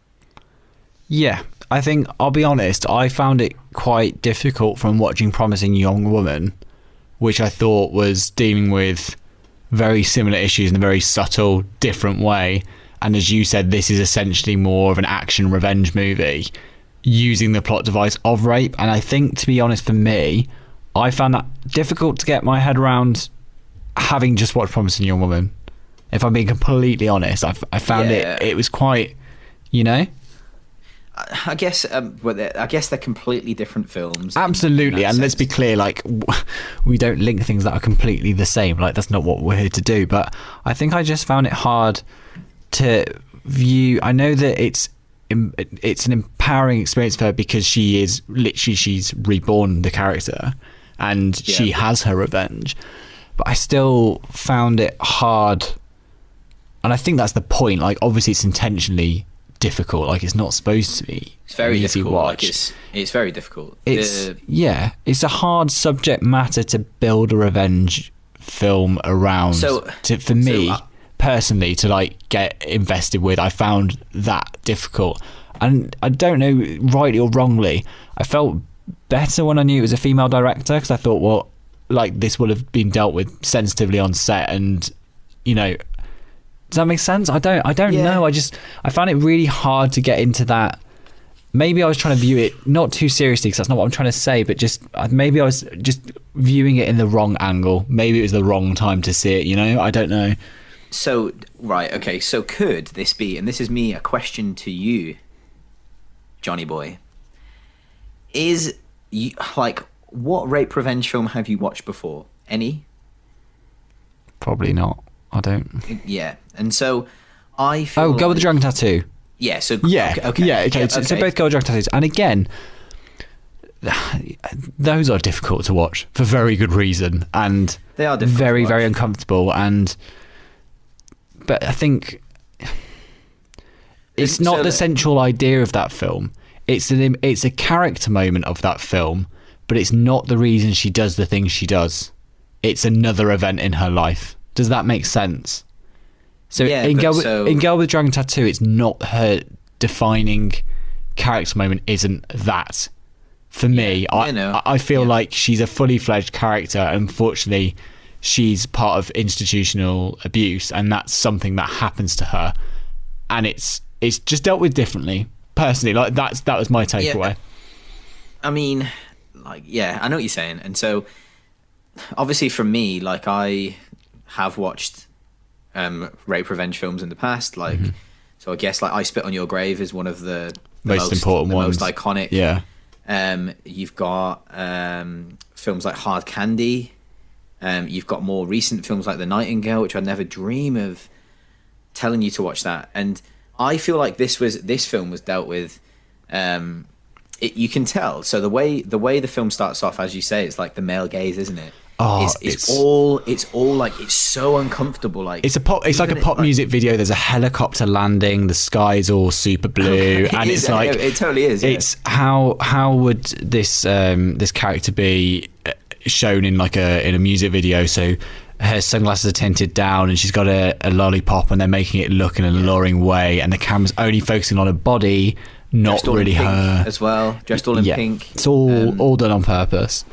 Yeah, I think, I'll be honest, I found it quite difficult from watching Promising Young Woman, which I thought was dealing with very similar issues in a very subtle, different way. And as you said, this is essentially more of an action revenge movie using the plot device of rape. And I think, to be honest, for me, I found that difficult to get my head around, having just watched Promising Young Woman. If I'm being completely honest, I found it was quite, I guess they're completely different films. Absolutely, and let's be clear, we don't link things that are completely the same. That's not what we're here to do. But I think I just found it hard to view. I know that it's an empowering experience for her because she's reborn the character, and she has her revenge. But I still found it hard, and I think that's the point. Obviously, it's intentionally difficult. It's not supposed to be. It's very easy difficult. Watch. It's very difficult. It's a hard subject matter to build a revenge film around. For me personally, to get invested with, I found that difficult. And I don't know, rightly or wrongly, I felt better when I knew it was a female director, because I thought, well, this would have been dealt with sensitively on set, and does that make sense? I don't know. I found it really hard to get into that. Maybe I was trying to view it not too seriously, because that's not what I'm trying to say, but maybe I was just viewing it in the wrong angle. Maybe it was the wrong time to see it, I don't know. So, right, okay, so could this be, and this is me, a question to you, Johnny boy, is like, what rape revenge film have you watched before? Any? Probably not. I don't. Yeah, and so I feel. Oh, Girl with the Dragon Tattoo. Yeah. So yeah, okay. Yeah. Okay. So both Girl with the Dragon Tattoos, and again, those are difficult to watch for very good reason, and they are very, very uncomfortable. But I think it's not the central idea of that film. It's a character moment of that film, but it's not the reason she does the things she does. It's another event in her life. Does that make sense? So in Girl with Dragon Tattoo, it's not her defining character moment. Isn't that? For me, I feel like she's a fully fledged character. Unfortunately, she's part of institutional abuse, and that's something that happens to her, and it's just dealt with differently. Personally, like that was my takeaway. I mean, like, yeah, I know what you're saying, and so obviously for me, like, I have watched rape revenge films in the past, like, so I guess like I Spit on Your Grave is one of the most important ones, most iconic. Yeah. You've got films like Hard Candy. You've got more recent films like The Nightingale, which I'd never dream of telling you to watch that. And I feel like this film was dealt with. You can tell. So the way the film starts off, as you say, it's like the male gaze, isn't it? Oh, it's all like, it's so uncomfortable. Like, it's like a pop music video. There's a helicopter landing. The sky's all super blue, and it's like it totally is. Yeah. It's how would this character be shown in like in a music video? So her sunglasses are tinted down, and she's got a lollipop, and they're making it look in an alluring way, and the camera's only focusing on her body, not really her as well. Dressed all in pink. It's all done on purpose.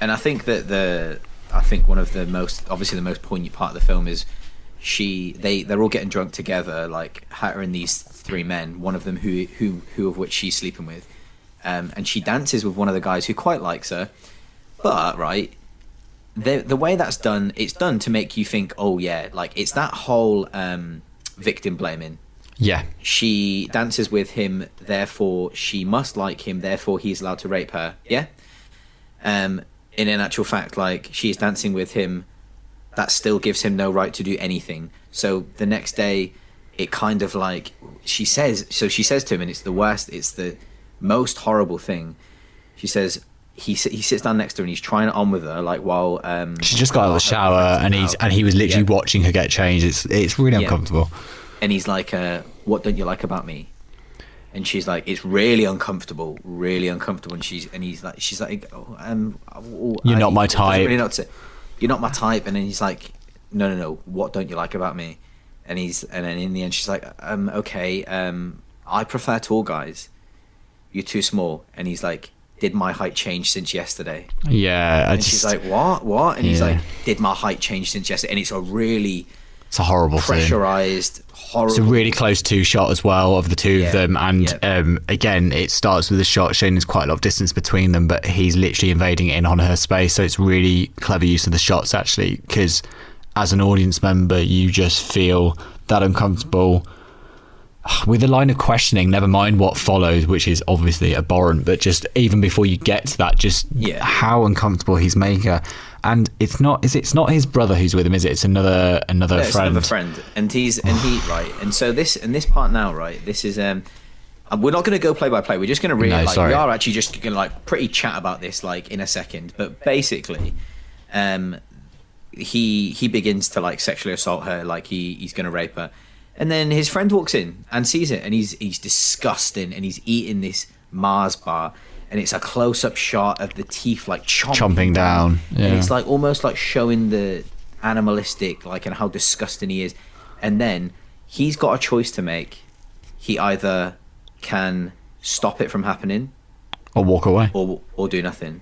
And I think that one of the most poignant part of the film is they're all getting drunk together, like her and these three men, one of them who of which she's sleeping with, and she dances with one of the guys who quite likes her, but right, the way that's done, it's done to make you think, oh yeah, like, it's that whole victim blaming. Yeah, she dances with him, therefore she must like him, therefore he's allowed to rape her. Yeah. In actual fact, like, she's dancing with him, that still gives him no right to do anything. So the next day, it kind of like, she says to him, and it's the worst, it's the most horrible thing. She says, he sits down next to her and he's trying it on with her, like, while she just got out of the shower, and he was literally watching her get changed. It's really uncomfortable. And he's like, what don't you like about me? And she's like, it's really uncomfortable. And she's like, you're not my type. You're not my type. And then he's like, no, what don't you like about me? And then in the end, she's like, okay, I prefer tall guys. You're too small. And he's like, did my height change since yesterday? Yeah. And she's like, what? And he's like, did my height change since yesterday? And it's a horrible pressurized scene. It's a really close two shot as well of the two of them, and again, it starts with a shot showing there's quite a lot of distance between them, but he's literally invading in on her space, so it's really clever use of the shots, actually, because as an audience member you just feel that uncomfortable with the line of questioning, never mind what follows, which is obviously abhorrent, but just even before you get to that, just how uncomfortable he's making her. And it's not his brother who's with him, is it? It's another friend. It's another friend, and he right. And so this part now, right? This is we're not going to go play by play. We're just going to we are actually just going to like pretty chat about this like in a second. But basically, he begins to like sexually assault her, like he's going to rape her, and then his friend walks in and sees it, and he's disgusting, and he's eating this Mars bar. And it's a close-up shot of the teeth like chomping down. Yeah. And it's like almost like showing the animalistic, like, and how disgusting he is. And then he's got a choice to make. He either can stop it from happening, or walk away, or do nothing.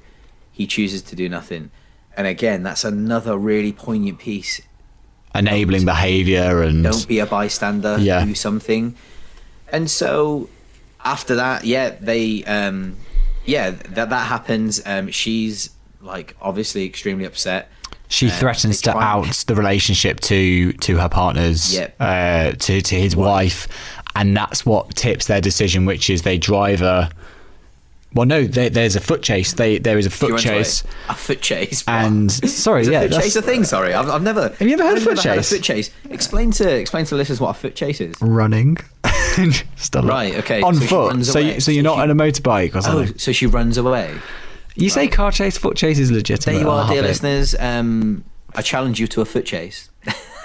He chooses to do nothing. And again, that's another really poignant piece. Enabling behaviour, and don't be a bystander. Do something. And so after that, that happens. She's like obviously extremely upset. She threatens to out the relationship to her partners, to his wife, and that's what tips their decision, which is they drive her Well, no, there's a foot chase. There is a foot chase. A foot chase. And sorry, a foot chase a thing? Sorry, I've never. Have you ever heard of foot chase? A foot chase. Explain to listeners what a foot chase is. Running. Right. Okay. On foot. So you're not on a motorbike or something. Oh, so she runs away. You say car chase, foot chase is legitimate. There you are, dear listeners. I challenge you to a foot chase.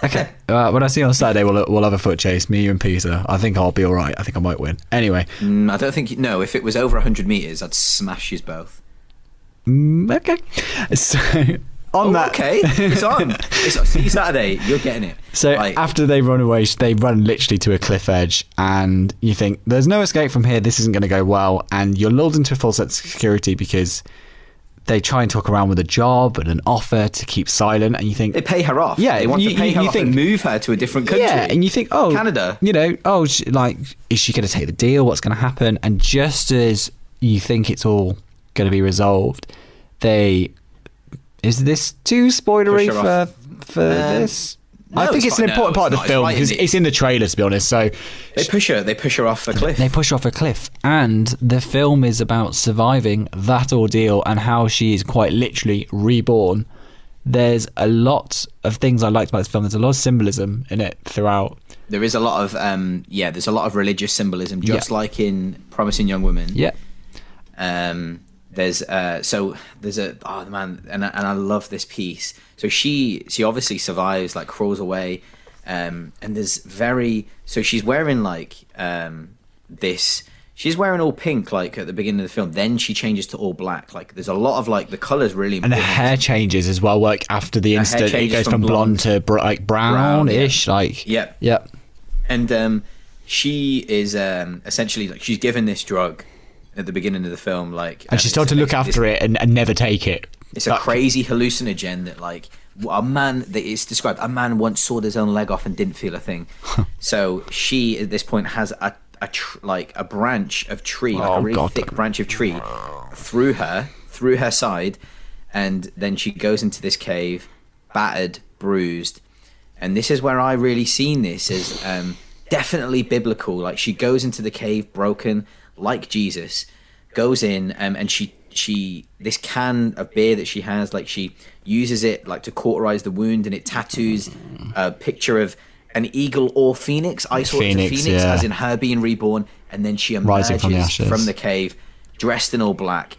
Okay. When I see you on Saturday, we'll have a foot chase. Me, you, and Peter. I think I'll be all right. I think I might win. Anyway. I don't think. No, if it was over 100 meters, I'd smash you both. Okay. So on that. Okay. It's on. See you Saturday. You're getting it. So after they run away, they run literally to a cliff edge, and you think there's no escape from here. This isn't going to go well, and you're lulled into a false sense of security because they try and talk around with a job and an offer to keep silent, and you think they pay her off. Yeah, they want to pay her off and move her to a different country. Yeah, and you think, oh, Canada. You know, is she going to take the deal? What's going to happen? And just as you think it's all going to be resolved, is this too spoilery for this? No, I think it's an important part of the film because it's in the trailer, to be honest. So they push her off a cliff. They push her off a cliff, and the film is about surviving that ordeal and how she is quite literally reborn. There's a lot of things I liked about this film. There's a lot of symbolism in it throughout. There is a lot of there's a lot of religious symbolism, just like in Promising Young Woman. Yeah. There's I love this piece. So she obviously survives, like crawls away, and she's wearing she's wearing all pink like at the beginning of the film. Then she changes to all black. Like there's a lot of like the colours really important. And the hair changes as well. Like after the incident, it goes from blonde to brownish. Yep. And she is essentially like she's given this drug at the beginning of the film, and she's told to look after it and never take it. It's a crazy hallucinogen that it's described. A man once sawed his own leg off and didn't feel a thing. So she at this point has a branch of tree, a really thick branch of tree, through her side, and then she goes into this cave, battered, bruised, and this is where I really seen this as definitely biblical. Like she goes into the cave broken, like Jesus, goes in, and she this can of beer that she has, like she uses it like to cauterize the wound, and it tattoos a picture of an eagle or phoenix. I saw it as a phoenix, as in her being reborn, and then she emerges from the cave dressed in all black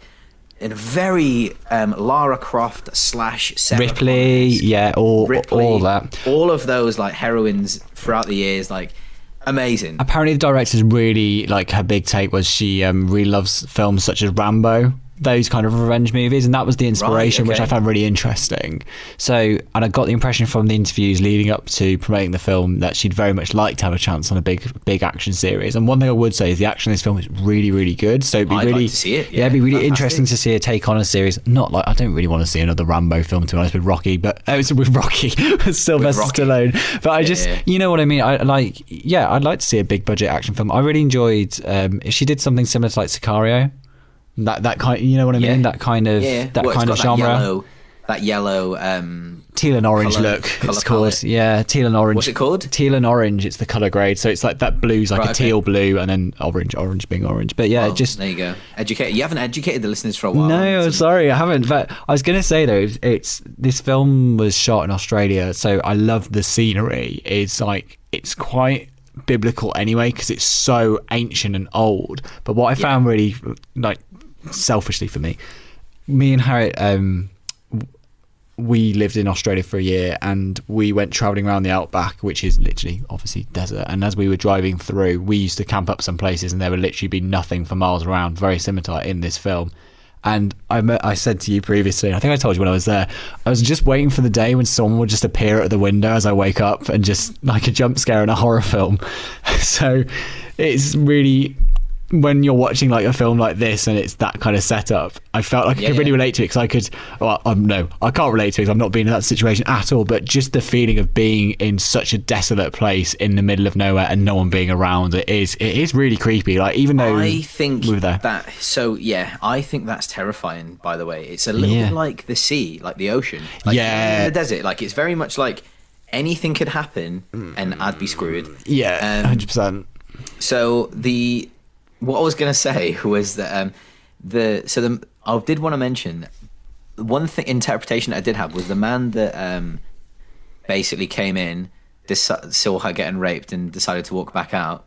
in a very Lara Croft / Sarah Ripley, all that, all of those like heroines throughout the years, like amazing. Apparently the director's really, like, her big take was she really loves films such as Rambo, those kind of revenge movies, and that was the inspiration, which I found really interesting. So, and I got the impression from the interviews leading up to promoting the film that she'd very much like to have a chance on a big action series. And one thing I would say is the action in this film is really, really good. So it'd be I'd like to see it. It'd be really interesting to see her take on a series. Not like, I don't really want to see another Rambo film, to be honest, with Rocky, but it's with Rocky, with Sylvester Stallone. But I just, you know what I mean? I'd like to see a big budget action film. I really enjoyed if she did something similar to like Sicario. That kind, you know what I mean? That kind of kind of genre. That yellow teal and orange look. It's called teal and orange. What's it called? Teal and orange. It's the color grade. So it's like that blue's like a teal blue, and then orange being orange. But just there you go. You haven't educated the listeners for a while. No, sorry, I haven't. But I was going to say though, this film was shot in Australia, so I love the scenery. It's quite biblical anyway because it's so ancient and old. But what I found really selfishly for me and Harriet, we lived in Australia for a year, and we went travelling around the outback, which is literally obviously desert, and as we were driving through, we used to camp up some places and there would literally be nothing for miles around, very similar to in this film. And I said to you previously, I think I told you when I was there, I was just waiting for the day when someone would just appear at the window as I wake up, and just like a jump scare in a horror film. So it's really, when you're watching like a film like this and it's that kind of setup, I felt like I could really relate to it, because I can't relate to it because I've not been in that situation at all, but just the feeling of being in such a desolate place in the middle of nowhere and no one being around, it is really creepy. Like, even though I think we were there. I think that's terrifying, by the way. It's a little bit like the sea, like the ocean, like in the desert. Like, it's very much like anything could happen and I'd be screwed. 100%. So what I was going to say was that I did want to mention one thing interpretation I did have was the man that basically came in, saw her getting raped, and decided to walk back out.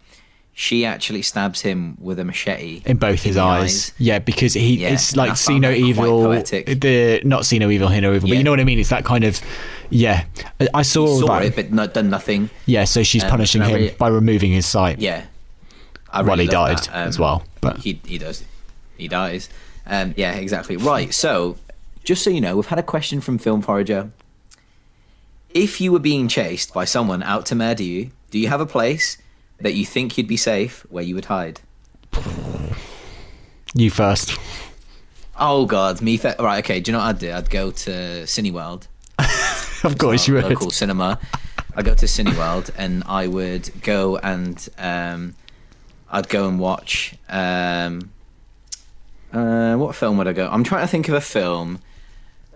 She actually stabs him with a machete in both his eyes. Yeah, because it's like see no evil. Not see no evil, hear no evil. But you know what I mean? It's that kind of. Yeah, I saw that. It, but not done nothing. Yeah, so she's punishing him by removing his sight. Yeah, he died as well. But he does. He dies. Yeah, exactly. Right. So, just so you know, we've had a question from Film Forager. If you were being chased by someone out to murder you, do you have a place that you think you'd be safe where you would hide? You first. Oh God, me first. Right. Okay. Do you know what I'd do? I'd go to Cineworld. Of course you would. Local cinema. I'd go to Cineworld and I would go and I'd go and watch. What film would I go? I'm trying to think of a film.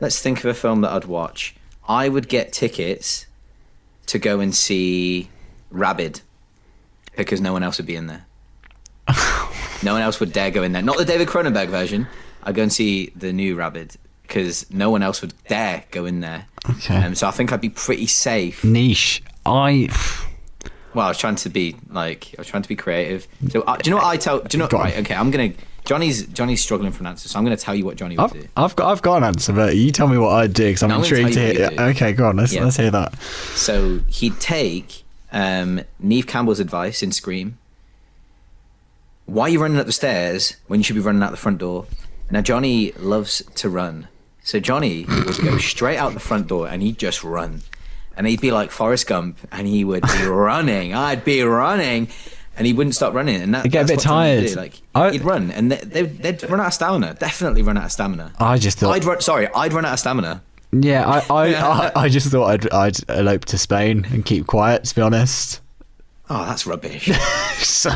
Let's think of a film that I'd watch. I would get tickets to go and see Rabid because no one else would be in there. No one else would dare go in there. Not the David Cronenberg version. I'd go and see the new Rabid because no one else would dare go in there. Okay. So I think I'd be pretty safe. Niche. Well, I was trying to be creative. So do you know what I tell? Do you know? Right. Okay. I'm gonna. Johnny's struggling for an answer, so I'm going to tell you what Johnny would do. I've got an answer, but you tell me what I'd do because I'm intrigued to hear. Okay, go on. Let's hear that. So he'd take Neve Campbell's advice in Scream. Why are you running up the stairs when you should be running out the front door? Now Johnny loves to run, so Johnny would go straight out the front door and he'd just run, and he'd be like Forrest Gump, and he would be running. I'd be running. And he wouldn't stop running, and they'd get a bit tired. He'd run, and they'd run out of stamina. Definitely run out of stamina. I just thought I'd run out of stamina. Yeah, I just thought I'd elope to Spain and keep quiet. To be honest. Oh, that's rubbish. So,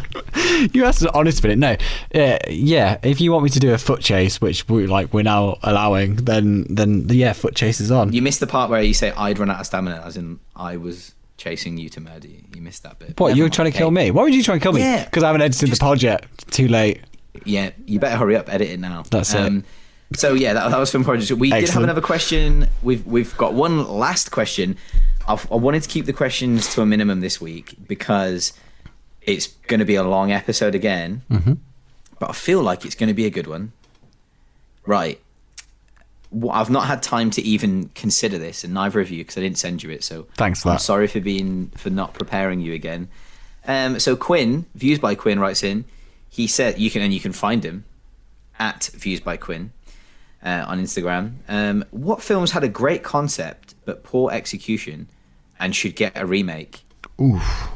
you asked an honest minute. No, yeah. If you want me to do a foot chase, which we're now allowing, then foot chase is on. You missed the part where you say I'd run out of stamina, as in I was chasing you to murder you. You missed that bit. What, you were trying to kill me? Why would you try and kill me? Yeah. Because I haven't edited the pod yet. Too late. Yeah, you better hurry up, edit it now. That's it. So yeah, that was Film Project. We did have another question. We've got one last question. I wanted to keep the questions to a minimum this week because it's going to be a long episode again. Mm-hmm. But I feel like it's going to be a good one. Right. I've not had time to even consider this, and neither of you, because I didn't send you it. So thanks for that. I'm sorry for not preparing you again. So Quinn, Views by Quinn, writes in. He said you can find him at Views by Quinn on Instagram. What films had a great concept but poor execution and should get a remake? Oof.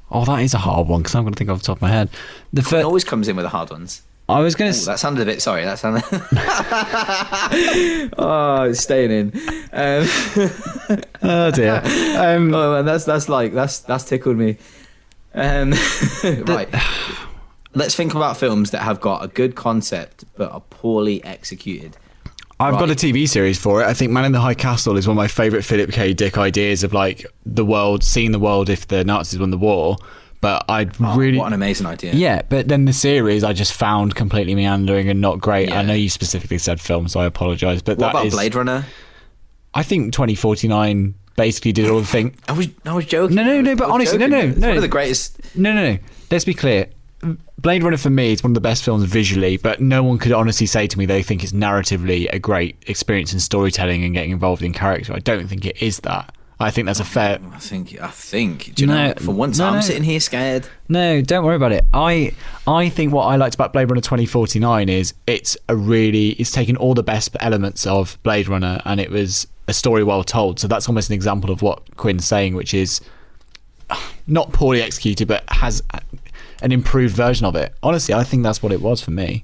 Oh, that is a hard one because I'm going to think off the top of my head. It always comes in with the hard ones. I was going to. That sounded a bit. Sorry, that sounded. Oh, it's staying in. Oh dear. Oh man, that's tickled me. Right. Let's think about films that have got a good concept but are poorly executed. I've got a TV series for it. I think Man in the High Castle is one of my favourite Philip K. Dick ideas of seeing the world if the Nazis won the war. But what an amazing idea. Yeah, but then the series I just found completely meandering and not great. Yeah. I know you specifically said film, so I apologise. But what about Blade Runner? I think 2049 basically did all the thing. I was joking. No, but honestly, no. It's one of the greatest. No. Let's be clear. Blade Runner for me is one of the best films visually, but no one could honestly say to me they think it's narratively a great experience in storytelling and getting involved in character. I don't think it is that. I think that's a fair. I think. Do you know? For once, I'm sitting here scared. No, don't worry about it. I think what I liked about Blade Runner 2049 is it's taken all the best elements of Blade Runner and it was a story well told. So that's almost an example of what Quinn's saying, which is not poorly executed, but has an improved version of it. Honestly, I think that's what it was for me.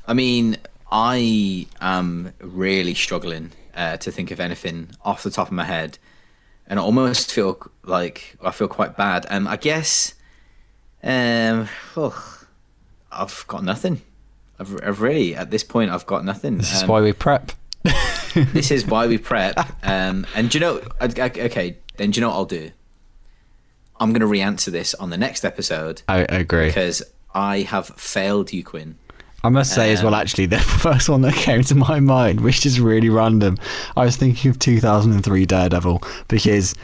I mean, I am really struggling to think of anything off the top of my head, and I almost feel like I feel quite bad. I guess I've got nothing. I've really, at this point, I've got nothing. This is why we prep. This is why we prep. And do you know? Okay, then do you know what I'll do? I'm going to re-answer this on the next episode. I agree because I have failed you, Quinn. I must say as well, actually, the first one that came to my mind, which is really random, I was thinking of 2003 Daredevil, because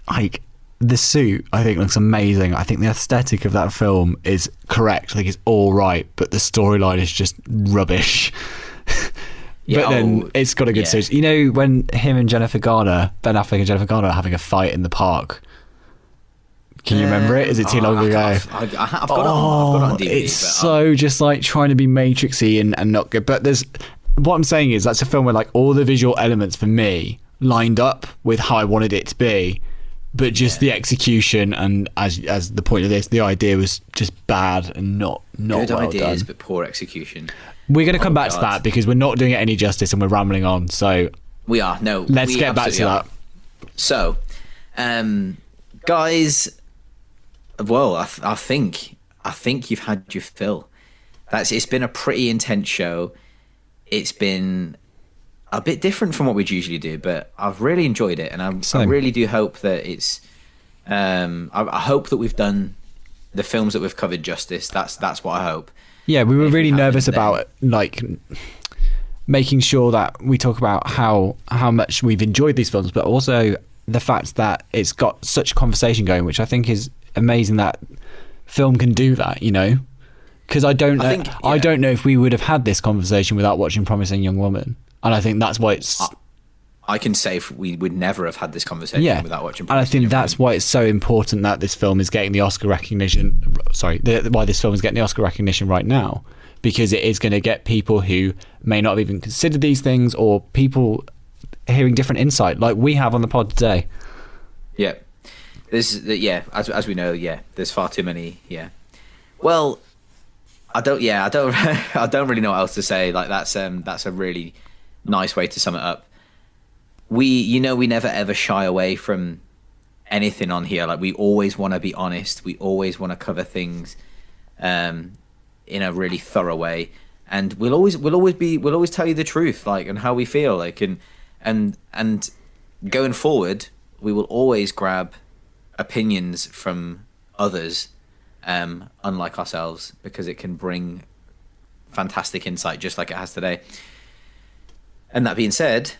like the suit I think looks amazing. I think the aesthetic of that film is correct. I think it's all right, but the storyline is just rubbish. But then it's got a good suit. You know, when him and Jennifer Garner, Ben Affleck and Jennifer Garner, are having a fight in the park. Can you remember it? Is it too long ago? I've got it on DVD. It's so just like trying to be Matrixy and not good. But what I'm saying is that's a film where like all the visual elements for me lined up with how I wanted it to be, but just the execution and as the point of this, the idea was just bad and not good well ideas, done. but poor execution. We're going to come back to that because we're not doing it any justice and we're rambling on. So we are. No, let's get back to that. So, guys. Well, I think you've had your fill. It's been a pretty intense show. It's been a bit different from what we'd usually do, but I've really enjoyed it, and I really do hope that it's. I hope that we've done the films that we've covered justice. That's what I hope. Yeah, we were really nervous about like making sure that we talk about how much we've enjoyed these films, but also the fact that it's got such a conversation going, which I think is amazing that film can do that, you know, because I don't know if we would have had this conversation without watching Promising Young Woman, and I think that's why it's I can say we would never have had this conversation without watching Promising and I think Young that's Woman. Why it's so important that this film is getting the Oscar recognition why this film is getting the Oscar recognition right now, because it is going to get people who may not have even considered these things, or people hearing different insight like we have on the pod today. As we know, there's far too many. Well, I don't really know what else to say. Like that's a really nice way to sum it up. We never ever shy away from anything on here. Like we always want to be honest. We always want to cover things in a really thorough way, and we'll always tell you the truth, like, and how we feel, like, and going forward, we will always grab opinions from others, unlike ourselves, because it can bring fantastic insight, just like it has today. And that being said,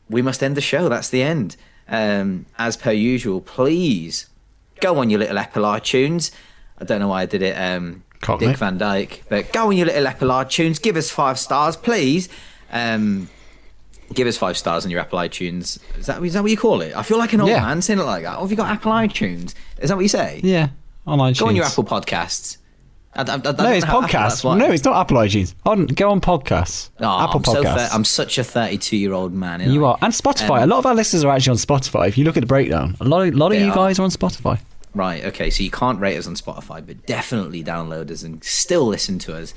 we must end the show. That's the end. As per usual, please go on your little Apple iTunes. I don't know why I did it, Dick Van Dyke, but go on your little Apple iTunes. Give us 5 stars, please. Give us 5 stars on your Apple iTunes. Is that what you call it? I feel like an old man saying it like that. Oh, have you got Apple iTunes? Is that what you say? Yeah, on iTunes. Go on your Apple Podcasts. No, it's podcasts. No, it's not Apple iTunes. Go on podcasts. Oh, Apple Podcasts. I'm such a 32-year-old man. You are. And Spotify. A lot of our listeners are actually on Spotify. If you look at the breakdown, a lot of you guys are on Spotify. Right, okay, so you can't rate us on Spotify, but definitely download us and still listen to us.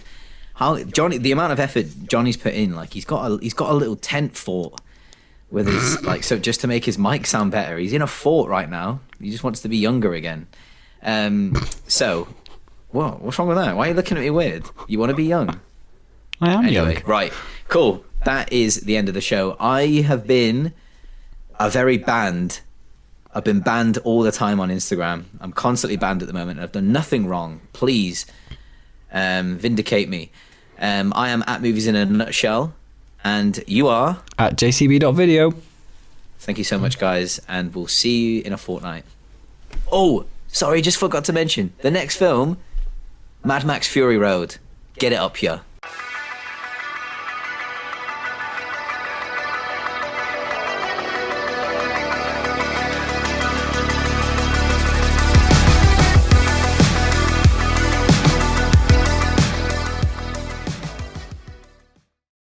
The amount of effort Johnny's put in, like he's got a little tent fort with his so just to make his mic sound better. He's in a fort right now. He just wants to be younger again. So, what's wrong with that? Why are you looking at me weird? You want to be young? I am young. Right, cool. That is the end of the show. I have been I've been banned all the time on Instagram. I'm constantly banned at the moment. I've done nothing wrong. Please vindicate me. I am at Movies in a Nutshell, and you are at jcb.video. Thank you so much, guys, and we'll see you in a fortnight. Oh, sorry, just forgot to mention the next film, Mad Max Fury Road. Get it up here.